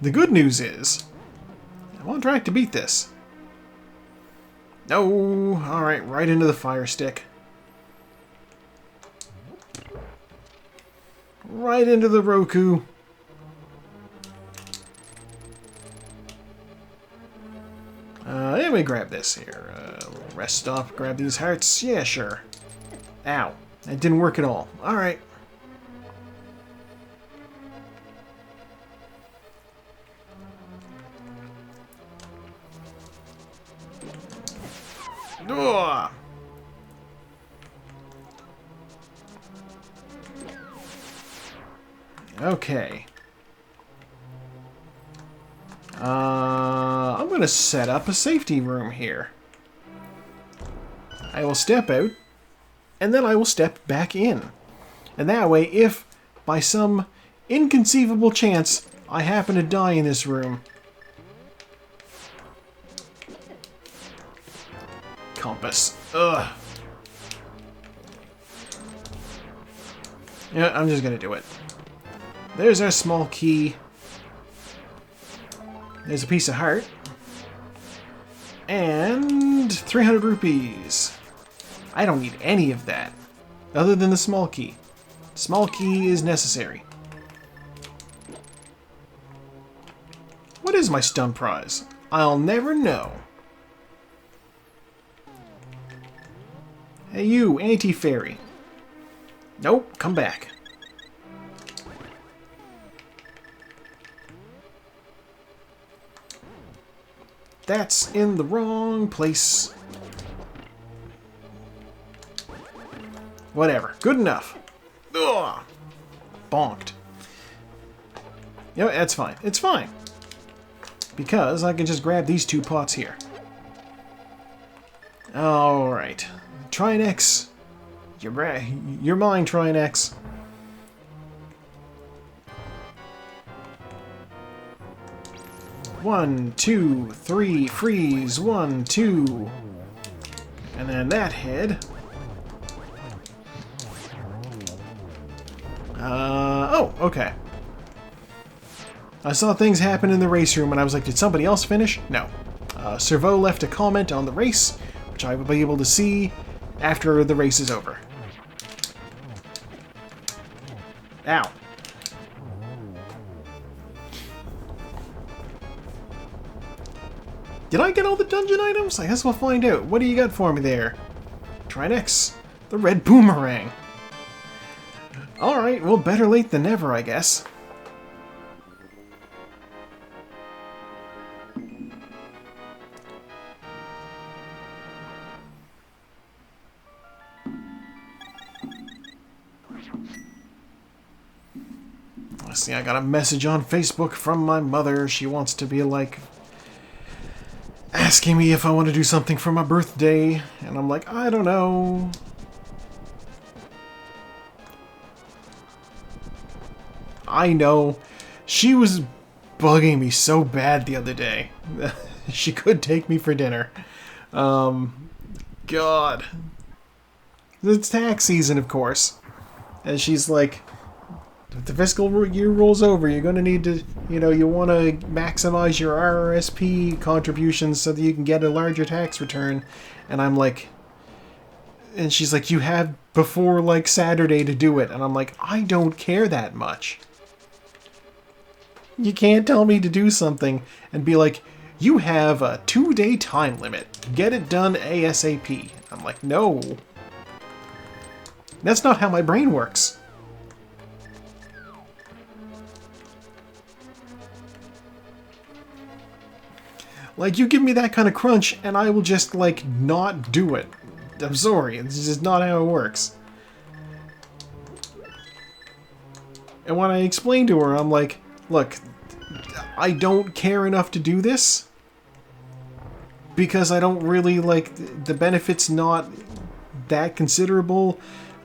The good news is, I'm on track to beat this. No! Alright, right into the fire stick. Right into the Roku. Let me grab this here. Rest stop, grab these hearts. Yeah, sure. Ow. That didn't work at all. Alright. Ugh. Okay. I'm going to set up a safety room here. I will step out, and then I will step back in. And that way, if, by some inconceivable chance, I happen to die in this room... Compass. Ugh. Yeah, I'm just gonna do it. There's our small key. There's a piece of heart. And 300 rupees. I don't need any of that, other than the small key. Small key is necessary. What is my stun prize? I'll never know. Hey you, anti-fairy. Nope, come back. That's in the wrong place. Whatever. Good enough. Ugh. Bonked. You know, that's fine. It's fine. Because I can just grab these two pots here. Alright. Try an X. You're mine, try an X. One, two, three, freeze. 1, 2. And then that head. Oh, okay. I saw things happen in the race room and I was like, did somebody else finish? No. Servo left a comment on the race, which I will be able to see after the race is over. Ow. Did I get all the dungeon items? I guess we'll find out. What do you got for me there? Try next. The red boomerang. Alright, well, better late than never, I guess. See, I got a message on Facebook from my mother. She wants to be like... asking me if I want to do something for my birthday. And I'm like, I don't know. I know. She was bugging me so bad the other day. She could take me for dinner. God. It's tax season, of course. And she's like, if the fiscal year rolls over, you're going to need to, you want to maximize your RRSP contributions so that you can get a larger tax return. And I'm like, and she's like, you have before, like, Saturday to do it. And I'm like, I don't care that much. You can't tell me to do something and be like, you have a 2-day time limit. Get it done ASAP. I'm like, no. That's not how my brain works. Like, you give me that kind of crunch, and I will just, like, not do it. I'm sorry, it's just not how it works. And when I explained to her, I'm like, look, I don't care enough to do this, because I don't really, like, the benefit's not that considerable.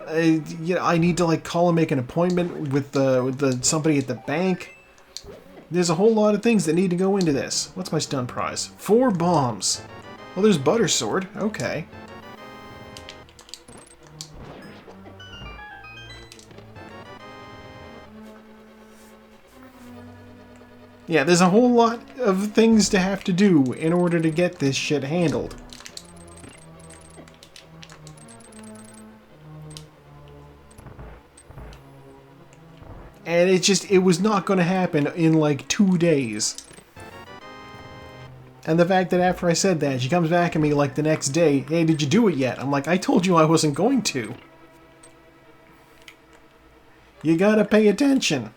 You know, I need to, like, call and make an appointment with somebody at the bank. There's a whole lot of things that need to go into this. What's my stun prize? 4 bombs. Well, there's Butter Sword. Okay. Yeah, there's a whole lot of things to have to do in order to get this shit handled. And it was not going to happen in like 2 days. And the fact that after I said that, she comes back at me like the next day, hey, did you do it yet? I'm like, I told you I wasn't going to. You gotta pay attention.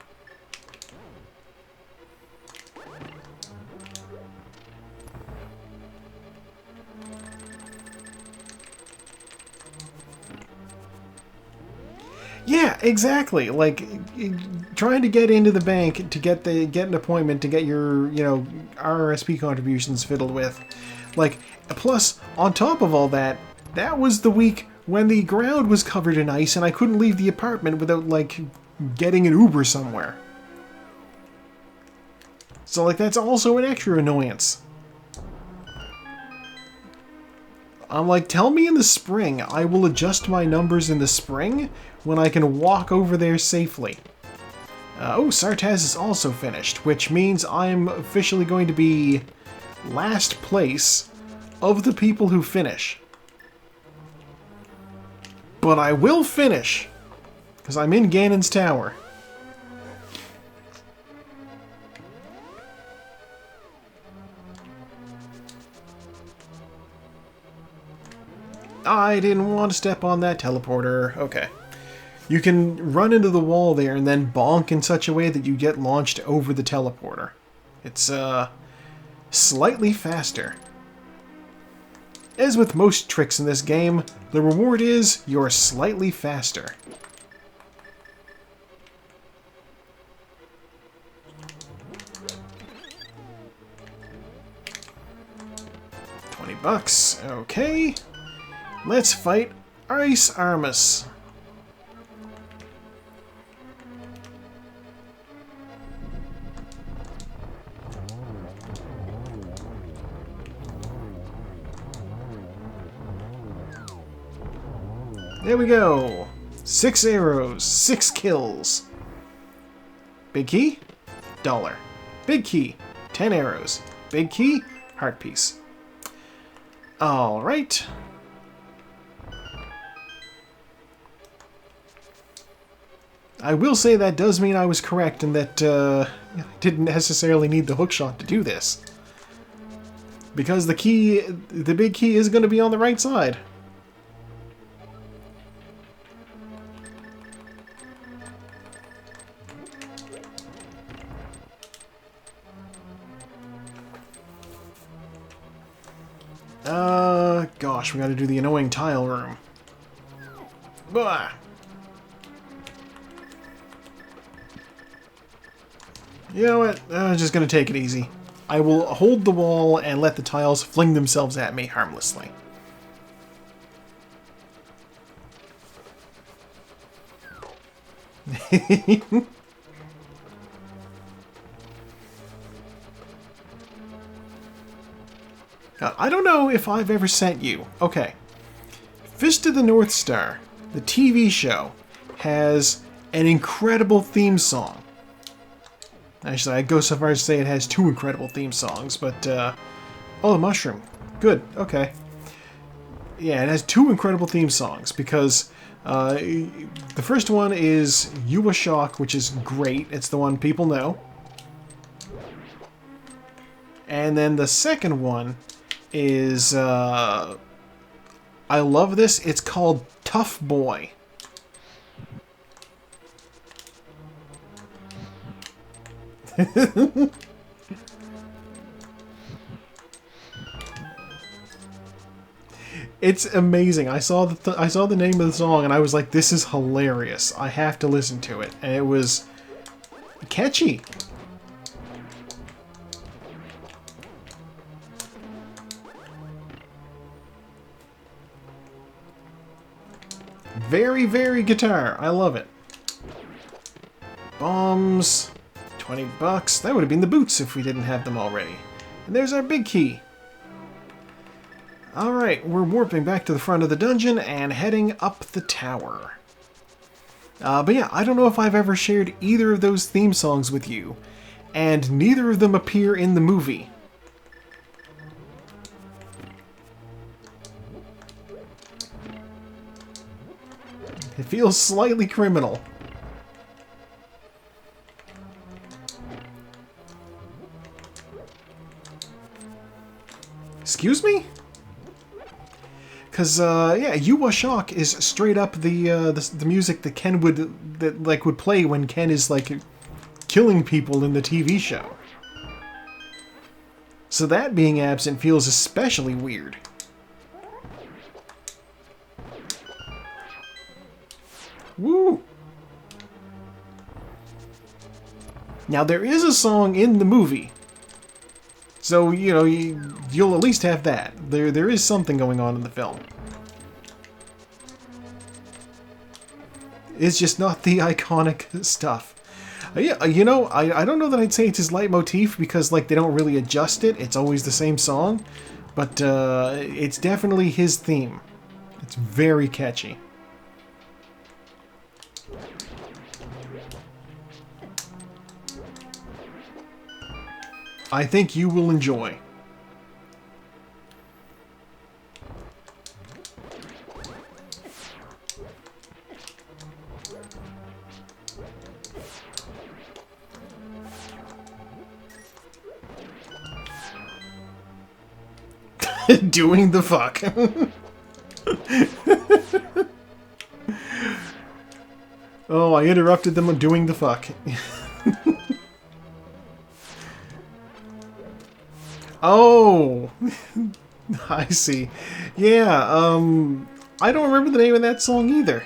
Yeah, exactly. Like, trying to get into the bank to get an appointment to get your, you know, RRSP contributions fiddled with. Like, plus, on top of all that, that was the week when the ground was covered in ice and I couldn't leave the apartment without, like, getting an Uber somewhere. So, like, that's also an extra annoyance. I'm like, tell me in the spring. I will adjust my numbers in the spring when I can walk over there safely. Oh, Sartaz is also finished, which means I'm officially going to be last place of the people who finish. But I will finish, because I'm in Ganon's Tower. I didn't want to step on that teleporter. Okay. You can run into the wall there and then bonk in such a way that you get launched over the teleporter. It's, slightly faster. As with most tricks in this game, the reward is you're slightly faster. $20. Okay. Let's fight Ice Armus. There we go. 6 arrows, 6 kills. Big key? $1. Big key, 10 arrows. Big key, heart piece. Alright. I will say that does mean I was correct in that I didn't necessarily need the hookshot to do this. Because the big key is going to be on the right side. Gosh, we gotta do the annoying tile room. Blah. You know what? I'm just gonna take it easy. I will hold the wall and let the tiles fling themselves at me harmlessly. I don't know if I've ever sent you. Okay. Fist of the North Star, the TV show, has an incredible theme song. Actually, I'd go so far as to say it has 2 incredible theme songs, but, oh, the mushroom. Good, okay. Yeah, it has 2 incredible theme songs, because, the first one is You a Shock, which is great. It's the one people know. And then the second one is, I love this. It's called Tough Boy. It's amazing. I saw the name of the song and I was like, this is hilarious. I have to listen to it. And it was catchy. Very, very guitar. I love it. Bombs. 20 bucks. That would have been the boots if we didn't have them already. And there's our big key. Alright, we're warping back to the front of the dungeon and heading up the tower. But yeah, I don't know if I've ever shared either of those theme songs with you. And neither of them appear in the movie. It feels slightly criminal. Excuse me? Because, yeah, Yuwa Shock is straight up the music that Ken would play when Ken is, like, killing people in the TV show. So that being absent feels especially weird. Woo! Now, there is a song in the movie. So, you know, you'll at least have that. There is something going on in the film. It's just not the iconic stuff. Yeah, you know, I don't know that I'd say it's his leitmotif because, like, they don't really adjust it. It's always the same song. But it's definitely his theme. It's very catchy. I think you will enjoy. Doing the fuck. Oh, I interrupted them on doing the fuck. Oh, I see. Yeah, I don't remember the name of that song either.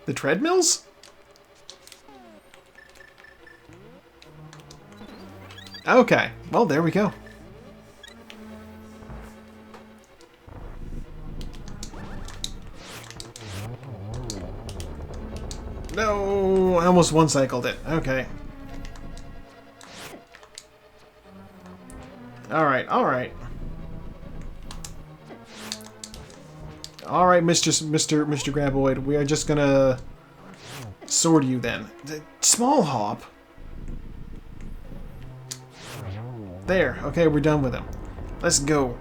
The treadmills? Okay, well, there we go. No, I almost one-cycled it. Okay. Alright, alright. Alright, Mr. Graboid, we are just gonna sword you then. Small hop? There, okay, we're done with him. Let's go.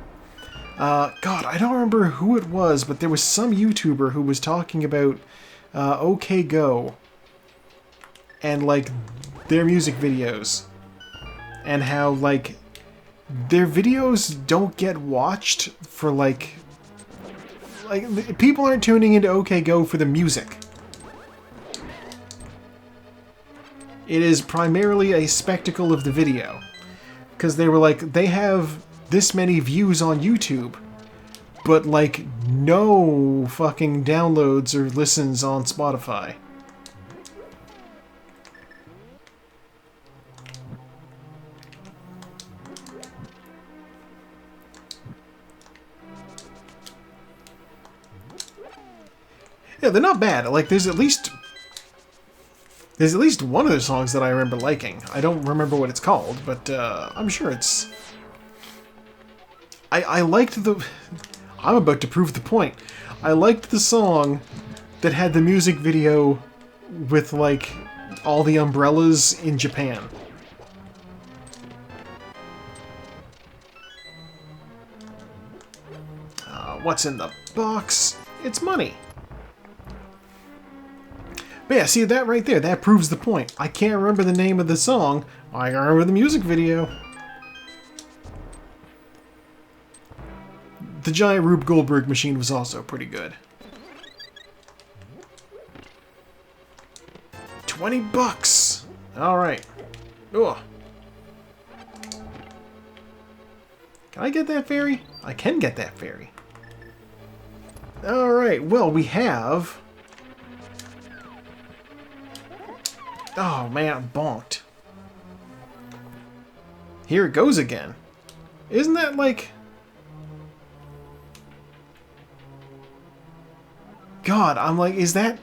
God, I don't remember who it was, but there was some YouTuber who was talking about OK Go and, like, their music videos and how, like, their videos don't get watched for, like, people aren't tuning into OK Go for the music. It is primarily a spectacle of the video. Because they were like, they have this many views on YouTube, but, like, no fucking downloads or listens on Spotify. Yeah, they're not bad. Like, there's at least one of the songs that I remember liking. I don't remember what it's called, but I'm sure it's... I liked the... I'm about to prove the point. I liked the song that had the music video with, like, all the umbrellas in Japan. What's in the box? It's money. But yeah, see that right there? That proves the point. I can't remember the name of the song. I remember the music video. The giant Rube Goldberg machine was also pretty good. $20. Alright. Ugh. Can I get that fairy? I can get that fairy. Alright, well, we have... Oh, man, I'm bonked. Here it goes again. Isn't that like... God, I'm like, is that...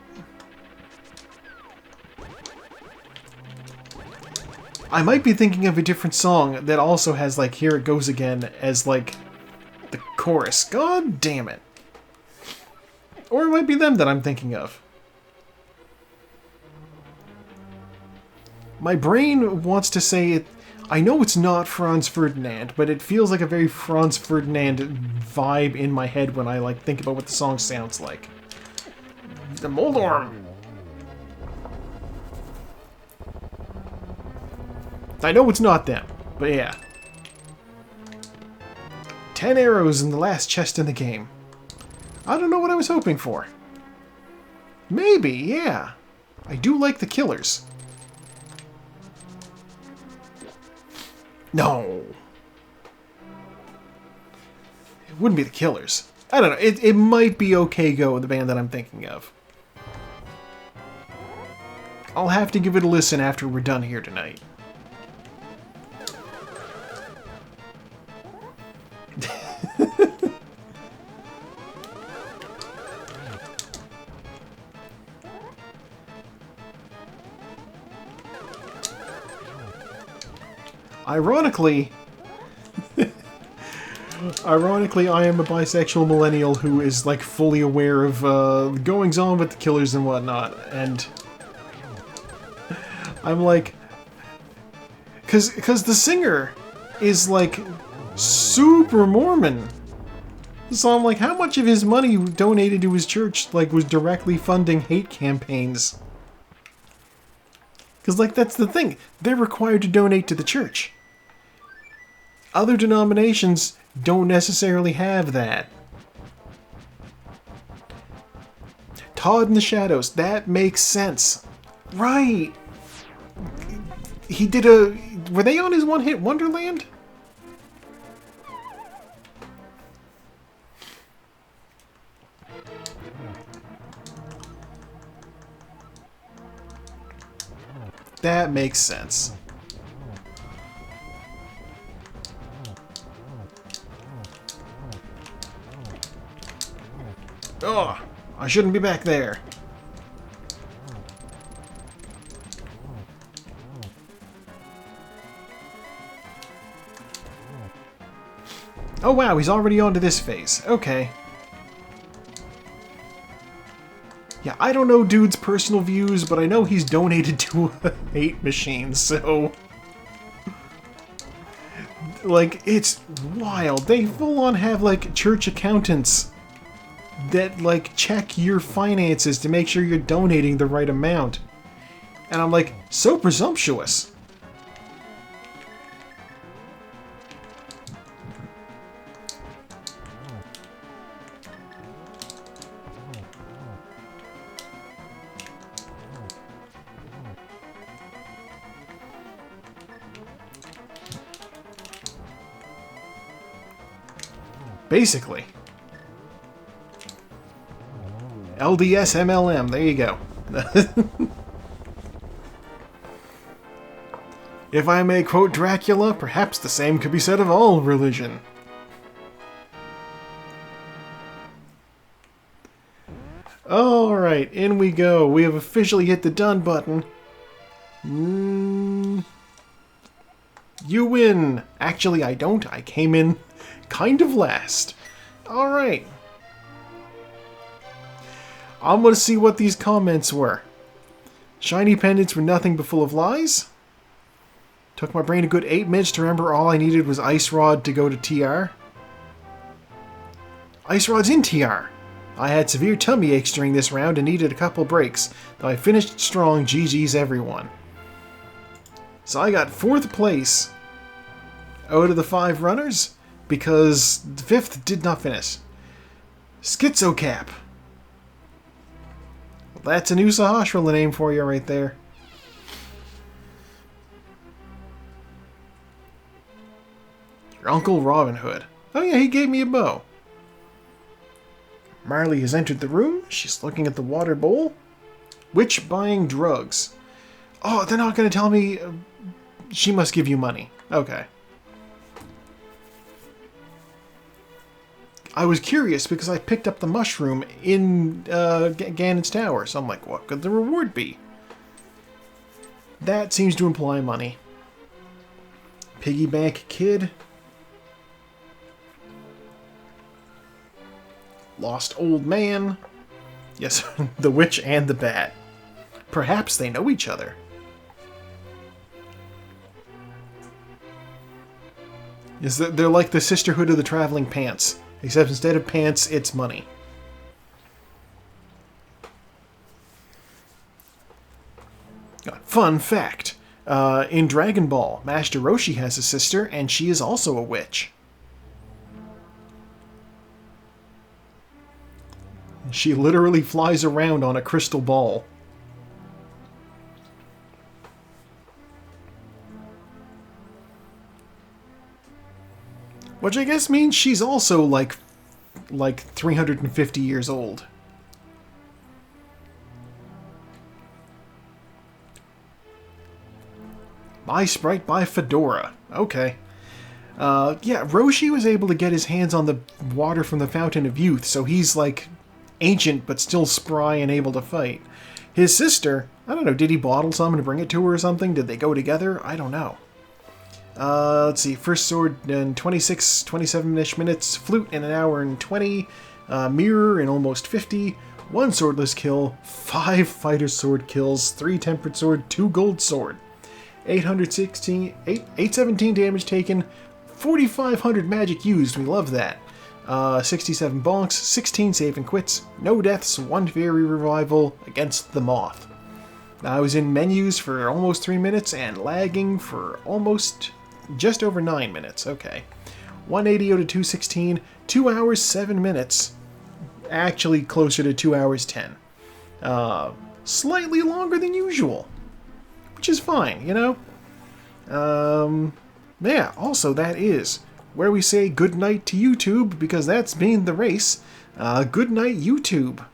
I might be thinking of a different song that also has, like, Here It Goes Again as, like, the chorus. God damn it. Or it might be them that I'm thinking of. My brain wants to say it... I know it's not Franz Ferdinand, but it feels like a very Franz Ferdinand vibe in my head when I, like, think about what the song sounds like. The Moldorm! I know it's not them, but yeah. 10 arrows in the last chest in the game. I don't know what I was hoping for. Maybe, yeah. I do like the killers. No. It wouldn't be the killers. I don't know. It might be OK Go, the band that I'm thinking of. I'll have to give it a listen after we're done here tonight. Ironically, I am a bisexual millennial who is, like, fully aware of the goings-on with the killers and whatnot, and I'm like... Cause the singer is, like, super Mormon. So I'm like, how much of his money donated to his church, like, was directly funding hate campaigns? Because, like, that's the thing. They're required to donate to the church. Other denominations don't necessarily have that. Todd in the Shadows. That makes sense. Right. He did a... Were they on his one-hit Wonderland? That makes sense. Oh, I shouldn't be back there. Oh wow, he's already on to this phase. Okay. Yeah, I don't know dude's personal views, but I know he's donated to a hate machine, so... Like, it's wild. They full-on have, like, church accountants that, like, check your finances to make sure you're donating the right amount. And I'm like, so presumptuous. Basically. LDS MLM, there you go. If I may quote Dracula, perhaps the same could be said of all religion. Alright, in we go. We have officially hit the done button. You win! Actually, I don't. I came in kind of last. Alright. I'm gonna see what these comments were. Shiny pendants were nothing but full of lies. Took my brain a good 8 minutes to remember all I needed was Ice Rod to go to TR. Ice Rod's in TR. I had severe tummy aches during this round and needed a couple breaks, though I finished strong. GG's everyone. So I got 4th place out of the 5 runners, because the 5th did not finish. Schizocap. Well, that's a new Sahasrahla name for you right there. Your Uncle Robin Hood. Oh yeah, he gave me a bow. Marley has entered the room. She's looking at the water bowl. Witch buying drugs. Oh, they're not going to tell me... she must give you money. Okay. I was curious because I picked up the mushroom in Ganon's tower. So I'm like, what could the reward be? That seems to imply money. Piggy bank kid. Lost old man. Yes, the witch and the bat. Perhaps they know each other. Is that they're like the Sisterhood of the Traveling Pants, except instead of pants, it's money. Fun fact. In Dragon Ball, Master Roshi has a sister, and she is also a witch. She literally flies around on a crystal ball. Which I guess means she's also like 350 years old. My Sprite by Fedora. Okay. Yeah, Roshi was able to get his hands on the water from the Fountain of Youth, so he's like ancient but still spry and able to fight. His sister, I don't know, did he bottle some and bring it to her or something? Did they go together? I don't know. Let's see, first sword in 27-ish minutes, flute in an hour and 20, mirror in almost 50, 1 swordless kill, 5 fighter sword kills, 3 tempered sword, 2 gold sword, 817 damage taken, 4,500 magic used, we love that. 67 bonks, 16 save and quits, no deaths, 1 fairy revival against the moth. I was in menus for almost 3 minutes and lagging for almost just over 9 minutes. Okay. 180 out of 216, 2 hours, 7 minutes. Actually closer to 2 hours, 10. Slightly longer than usual. Which is fine, you know? Yeah, also that is where we say good night to YouTube, because that's been the race. Good night, YouTube.